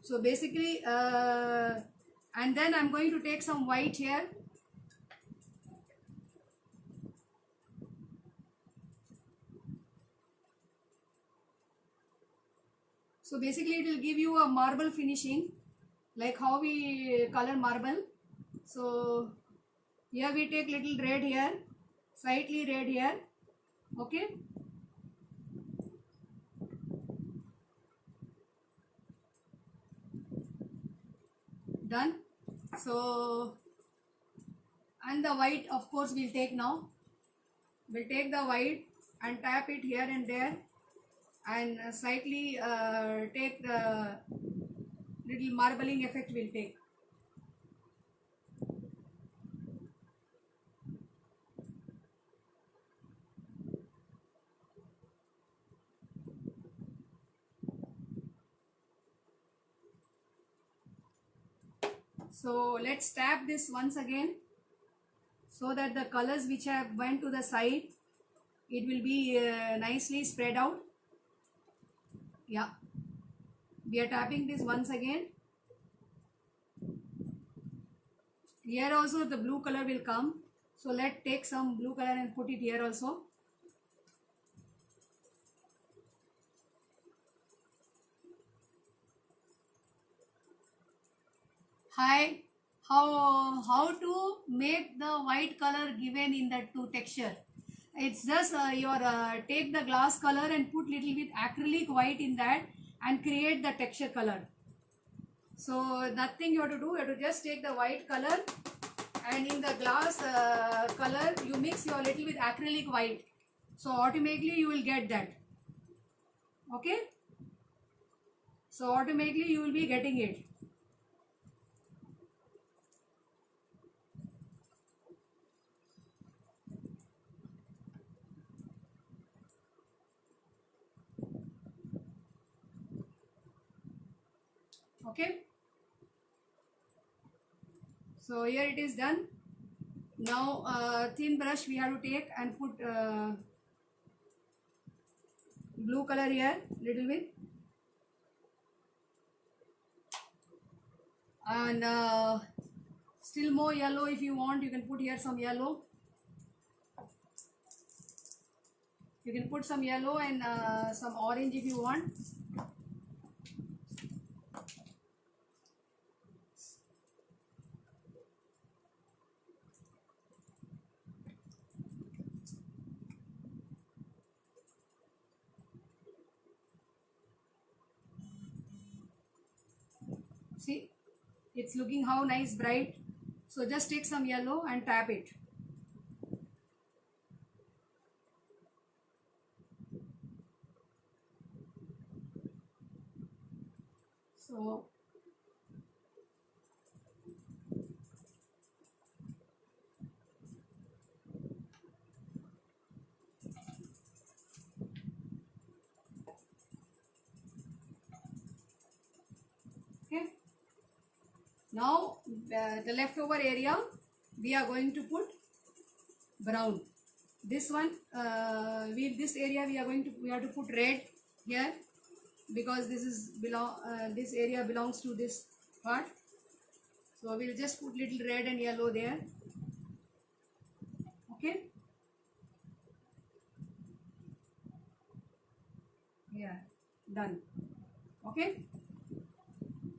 So basically, and then I'm going to take some white here. So basically it will give you a marble finishing, like how we color marble. So here we take little red here, slightly red here, okay. Done. So, and the white of course we'll take now. We'll take the white and tap it here and there, and slightly take the little marbling effect we'll take. So let's tap this once again, so that the colors which have went to the side, it will be nicely spread out. Yeah, we are tapping this once again. Here also the blue color will come, so let's take some blue color and put it here also. Hi, how to make the white color given in that two texture? It's just your take the glass color and put little bit acrylic white in that and create the texture color. So nothing you have to do, you have to just take the white color, and in the glass color you mix your little with acrylic white, so automatically you will get that. Okay, so automatically you will be getting it. Okay, so here it is done. Now thin brush we have to take and put blue color here little bit, and still more yellow if you want. You can put here some yellow. You can put some yellow and some orange if you want. See, it's looking how nice bright. So just take some yellow and tap it. So okay, now the leftover area we are going to put brown. This one this area we have to put red here, because this area belongs to this part. So we'll just put little red and yellow there. Okay, yeah, done. Okay,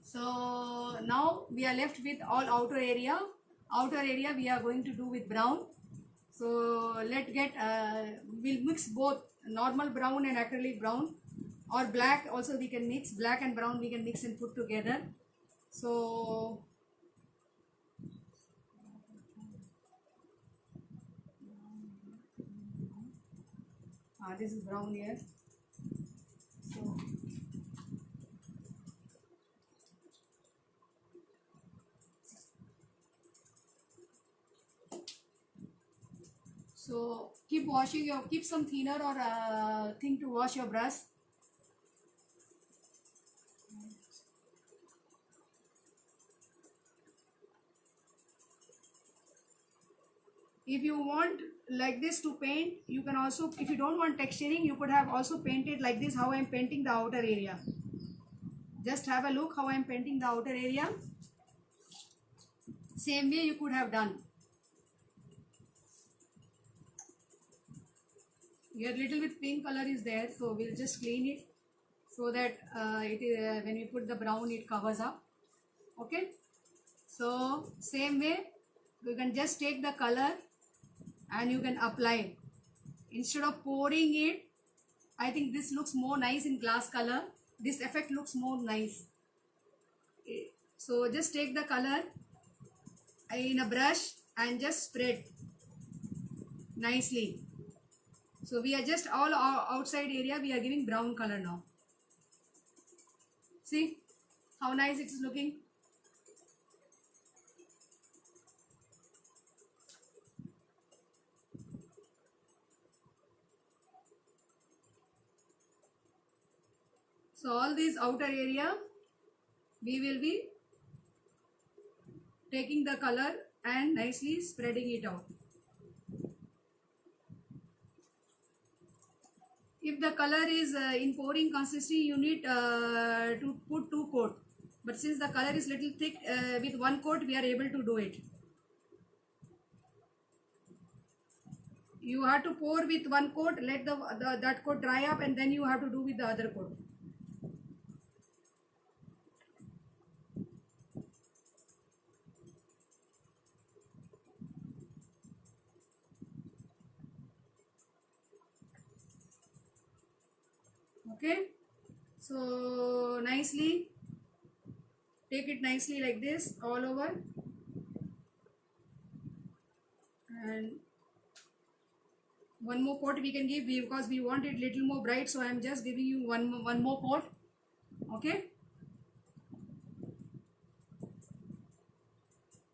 so now we are left with all outer area. Outer area we are going to do with brown. So we'll mix both normal brown and acrylic brown. or black also we can mix, black and brown we can mix and put together. So this is brown here. So keep washing your, keep some thinner or thing to wash your brush. If you want like this to paint, you can also, if you don't want texturing, you could have also painted like this, how I am painting the outer area. Just have a look how I am painting the outer area. Same way you could have done. Your little bit pink color is there, so we'll just clean it so that when we put the brown it covers up. Okay, so same way you can just take the color and you can apply instead of pouring it. I think this looks more nice in glass color. This effect looks more nice. So just take the color in a brush and just spread nicely. So we are just all outside area we are giving brown color now. See how nice it is looking. So all these outer area we will be taking the color and nicely spreading it out. If the color is in pouring consistency, you need to put 2 coat. But since the color is little thick, with 1 coat we are able to do it. You have to pour with 1 coat, let that coat dry up, and then you have to do with the other coat. Okay, so nicely take it nicely like this all over, and 1 more coat we can give because we want it little more bright, so I am just giving you one more coat. Okay,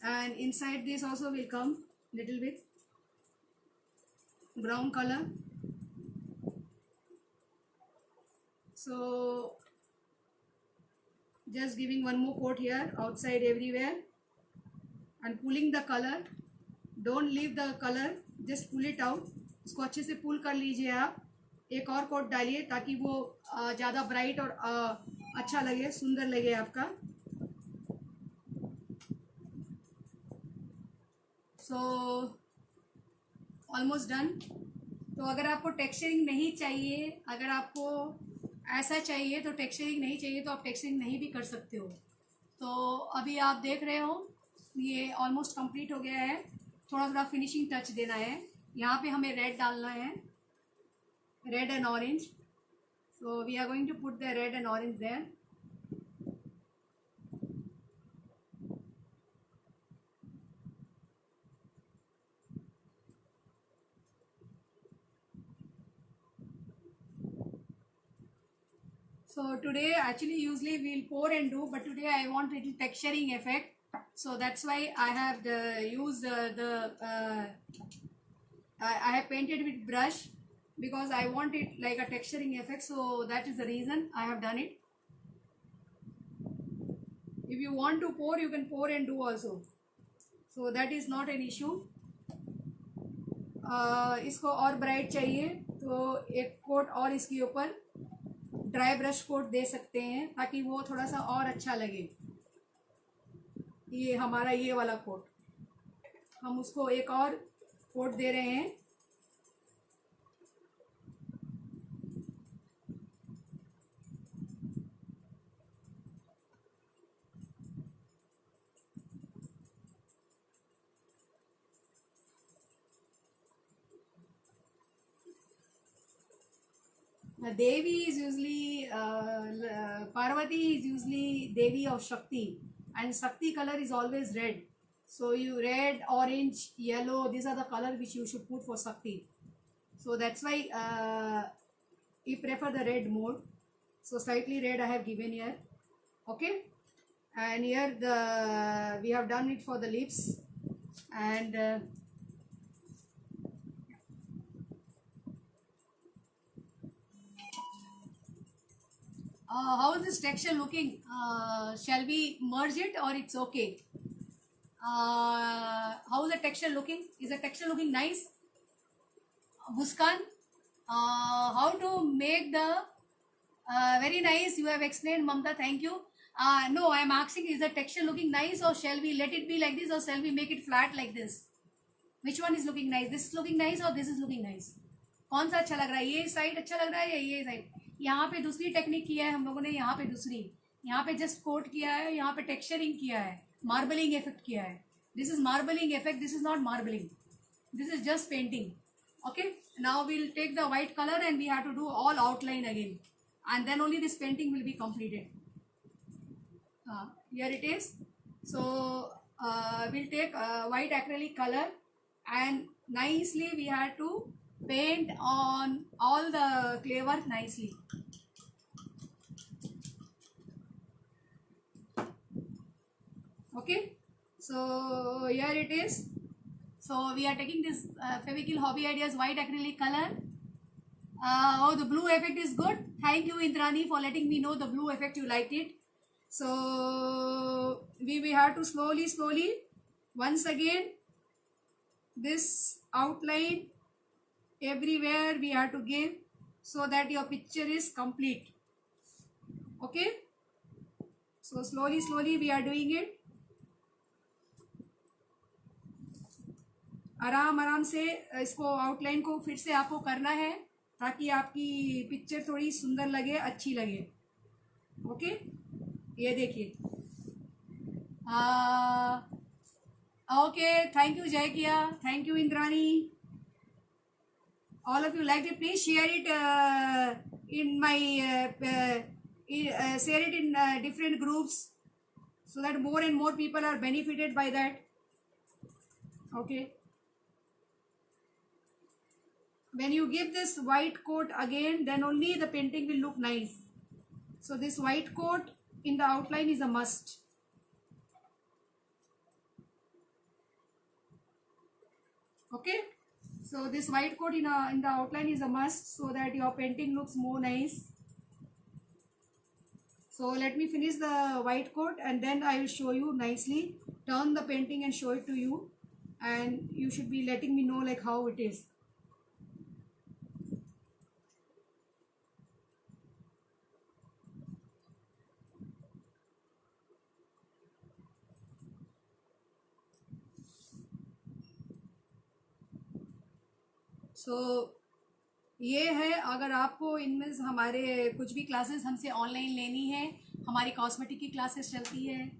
and inside this also will come little bit brown color. So just giving 1 more coat here outside everywhere and pulling the color. Don't leave the color, just pull it out. इसको अच्छे से पुल कर लीजिए आप. एक और coat डालिए ताकि वो ज़्यादा ब्राइट और अच्छा लगे, सुंदर लगे आपका. So almost done. तो अगर आपको टेक्सचरिंग नहीं चाहिए, अगर आपको ऐसा चाहिए तो टेक्सचरिंग नहीं चाहिए तो आप टेक्सचरिंग नहीं भी कर सकते हो. तो अभी आप देख रहे हो ये ऑलमोस्ट कंप्लीट हो गया है. थोड़ा थोड़ा फिनिशिंग टच देना है. यहाँ पे हमें रेड डालना है, red and orange. So we are going to put the red and orange there. So today actually usually we'll pour and do, but today I want little texturing effect. So that's why I have used I have painted with brush because I want it like a texturing effect. So that is the reason I have done it. If you want to pour, you can pour and do also. So that is not an issue. इसको और bright चाहिए तो एक coat और इसके ऊपर dry brush coat दे सकते हैं ताकि वो थोड़ा सा और अच्छा लगे. ये हमारा ये वाला कोट, हम उसको एक और कोट दे रहे हैं. Devi is usually Parvati is usually Devi of Shakti, and Shakti color is always red. So you red, orange, yellow. These are the color which you should put for Shakti. So that's why we prefer the red more. So slightly red I have given here. Okay, and here the we have done it for the lips, and how is this texture looking? Shall we merge it or it's okay? How is the texture looking? Is the texture looking nice? Muskan, how to make the very nice. You have explained, Mamta. Thank you. No, I am asking, is the texture looking nice, or shall we let it be like this, or shall we make it flat like this? Which one is looking nice? This is looking nice or this is looking nice? कौन सा अच्छा लग रहा है? ये side अच्छा लग रहा है या ये साइड? यहाँ पे दूसरी टेक्निक किया है हम लोगों ने, यहाँ पे दूसरी, यहाँ पे जस्ट कोट किया है, यहाँ पे टेक्सचरिंग किया है, मार्बलिंग इफेक्ट किया है. This is marbling effect, this is not marbling, this is just painting. Okay, now we'll take the white color and we have to do all outline again, and then only this painting will be completed. Here it is. So we'll take white acrylic color, and nicely we have to paint on all the clay work nicely. Okay, so here it is. So we are taking this Fevicryl Hobby Ideas white acrylic color. Oh, the blue effect is good. Thank you, Indrani, for letting me know the blue effect. You liked it. So we have to slowly once again this outline everywhere we have to give, so that your picture is complete. Okay, so slowly we are doing it. आराम से इसको outline को फिर से आपको करना है, ताकि आपकी पिक्चर थोड़ी सुंदर लगे, अच्छी लगे. ओके, ये देखिए. ओके, थैंक यू जय किया, thank you Indrani. All of you liked it. Please share it in my share it in different groups, so that more and more people are benefited by that. Okay. When you give this white coat again, then only the painting will look nice. So this white coat in the outline is a must. Okay, so this white coat in the outline is a must, so that your painting looks more nice. So let me finish the white coat, and then I will show you nicely, turn the painting and show it to you, and you should be letting me know like how it is. सो ये है, अगर आपको इनमें से हमारे कुछ भी classes हमसे ऑनलाइन लेनी है, हमारी कॉस्मेटिक की क्लासेस चलती है,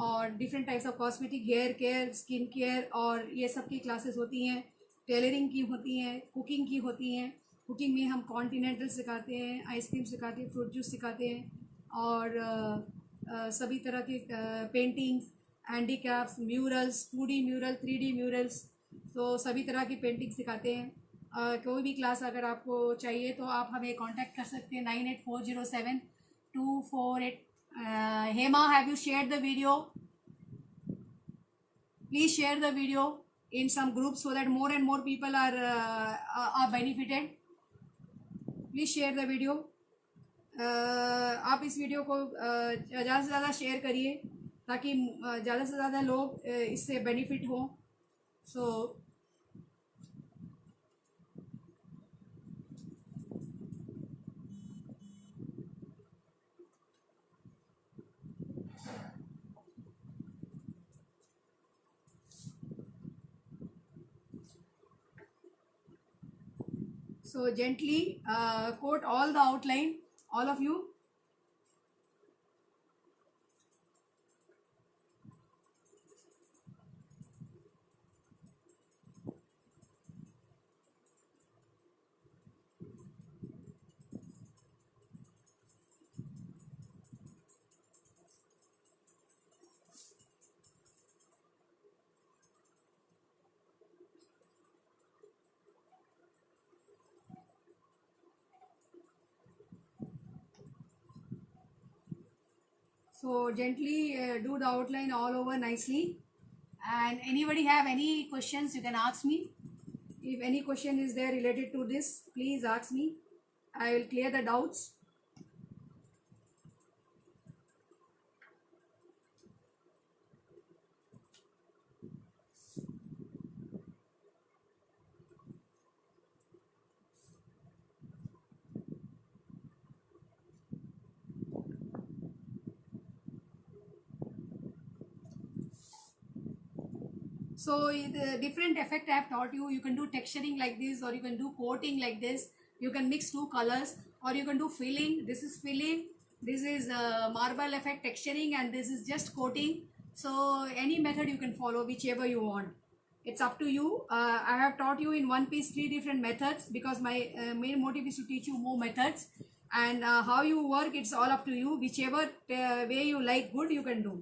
और different types of cosmetic, hair care, skin care, और ये सब की क्लासेस होती हैं. टेलरिंग की होती हैं, कुकिंग की होती हैं. कुकिंग में हम कॉन्टिनेंटल सिखाते हैं, आइसक्रीम सिखाते हैं, फ्रूट जूस सिखाते हैं, और सभी तरह के paintings, handicrafts, murals, 2D mural, 3D murals, तो सभी तरह की पेंटिंग सिखाते हैं. कोई भी क्लास अगर आपको चाहिए तो आप हमें कांटेक्ट कर सकते हैं 98407248. Hema, have you share the video? Please share the video in some groups, so that more and more people are benefited. Please share the video. आप इस वीडियो को ज़्यादा से ज़्यादा शेयर करिए, ताकि ज़्यादा से ज़्यादा लोग इससे बेनिफिट हों. सो gently coat all the outline, all of you. So gently do the outline all over nicely. And anybody have any questions, you can ask me. If any question is there related to this, please ask me. I will clear the doubts. So the different effect I have taught you. You can do texturing like this, or you can do coating like this. You can mix two colors, or you can do filling. This is filling. This is marble effect texturing, and this is just coating. So any method you can follow, whichever you want. It's up to you. I have taught you in one piece 3 different methods because my main motive is to teach you more methods. And how you work, it's all up to you. Whichever way you like good, you can do.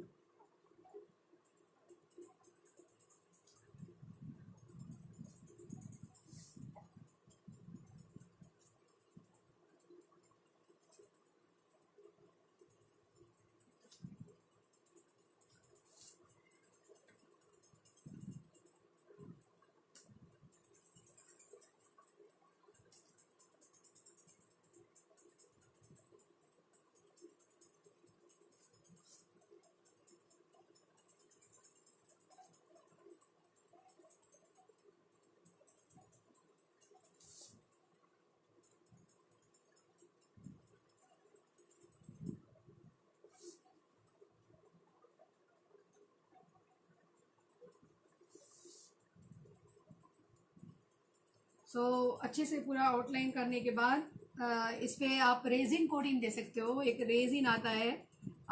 सो अच्छे से पूरा outline करने के बाद इस पर आप resin coating दे सकते हो. एक रेजिन आता है,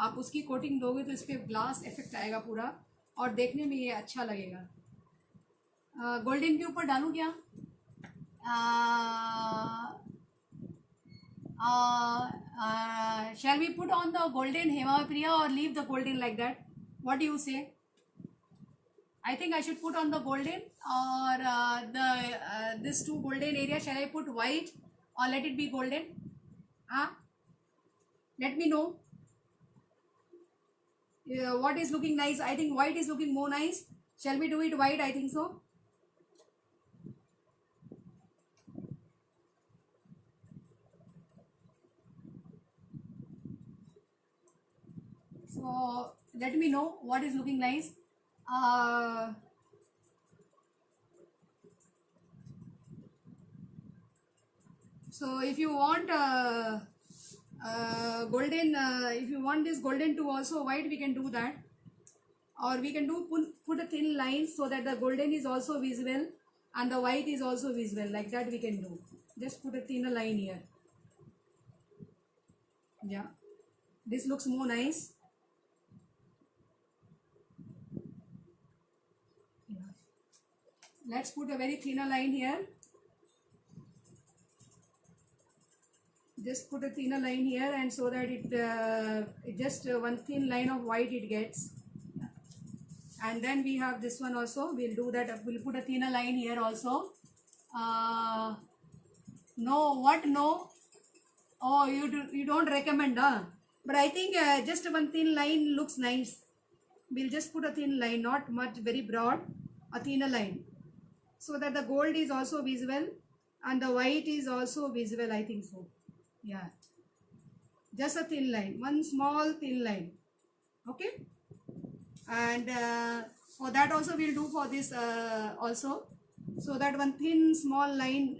आप उसकी कोटिंग दोगे तो इस पर ग्लास इफेक्ट आएगा पूरा, और देखने में ये अच्छा लगेगा. गोल्डन के ऊपर डालूं क्या? Shall we put on the golden Hema Priya or leave the golden like that? What do you say? I think I should put on the golden, or this two golden area. Shall I put white or let it be golden? Let me know. What is looking nice? I think white is looking more nice. Shall we do it white? I think so. So let me know what is looking nice. So if you want golden, if you want this golden to also white, we can do that, or we can do put a thin line so that the golden is also visible and the white is also visible. Like that we can do. Just put a thinner line here. Yeah, this looks more nice. Let's put a very thinner line here. Just put a thinner line here, and so that it just one thin line of white it gets. And then we have this one also. We'll do that. We'll put a thinner line here also. No, what? No. Oh, you don't recommend, huh? But I think just one thin line looks nice. We'll just put a thin line, not much, very broad, a thinner line, so that the gold is also visible and the white is also visible. I think so. Yeah, just a thin line, one small thin line. Okay, and for that also we'll do for this also, so that one thin small line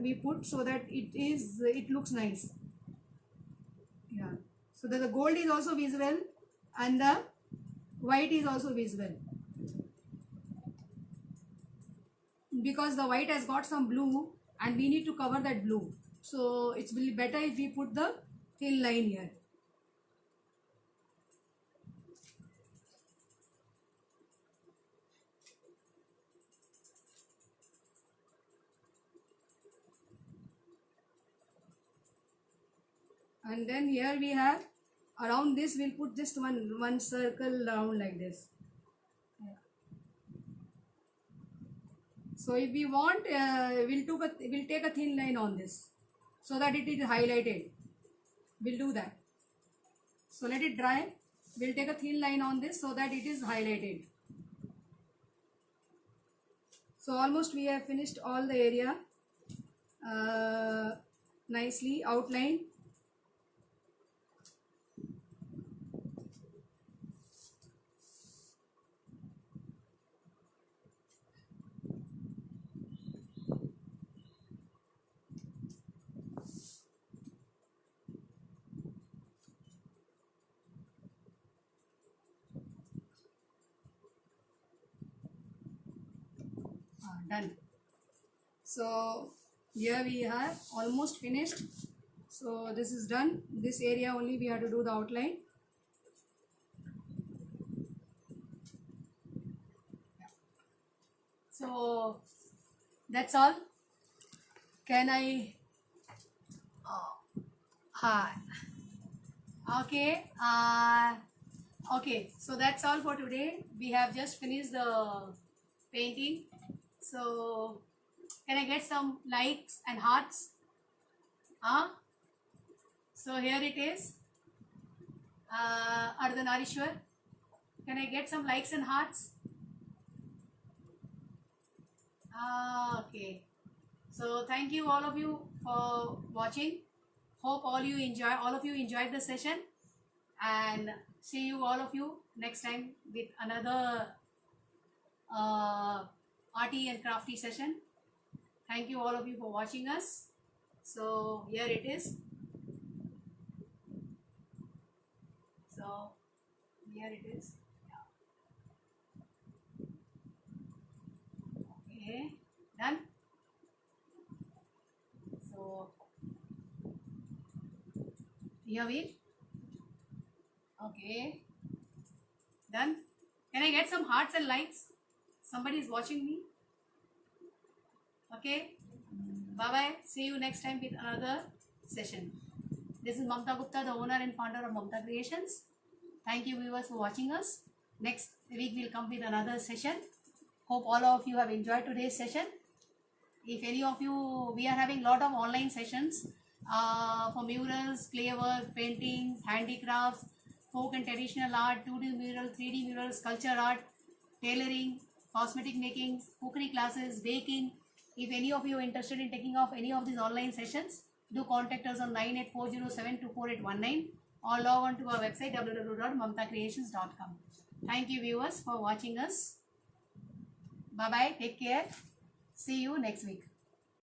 we put, so that it looks nice. Yeah, so that the gold is also visible and the white is also visible, because the white has got some blue and we need to cover that blue. So it's really better if we put the thin line here. And then here we have, around this we'll put just one circle round like this. So if we want, we'll take a thin line on this, so that it is highlighted. We'll do that. So let it dry. we'll take a thin line on this so that it is highlighted. So almost we have finished all the area, nicely outlined. Done. So here we are almost finished. So this is done. This area only we have to do the outline. So that's all. Can I? Hi. Okay. Okay. So that's all for today. We have just finished the painting. So can I get some likes and hearts? So here it is. Ardhanarishwar. Can I get some likes and hearts? Okay. So thank you all of you for watching. Hope all of you enjoyed the session, and see you all of you next time with another arty and crafty session. Thank you all of you for watching us. So here it is. So here it is. Okay, done. So here we. Okay, done. Can I get some hearts and likes? Somebody is watching me. Okay, bye bye. See you next time with another session. This is Mamta Gupta, the owner and founder of Mamta Creations. Thank you viewers for watching us. Next week we'll come with another session. Hope all of you have enjoyed today's session. If any of you, we are having lot of online sessions for murals, clay work, paintings, handicrafts, folk and traditional art, 2D mural, 3D mural, sculpture art, tailoring, cosmetic making, cookery classes, baking. If any of you are interested in taking off any of these online sessions, do contact us on 9840724819 or log on to our website www.mamtacreations.com. Thank you viewers for watching us. Bye bye. Take care. See you next week.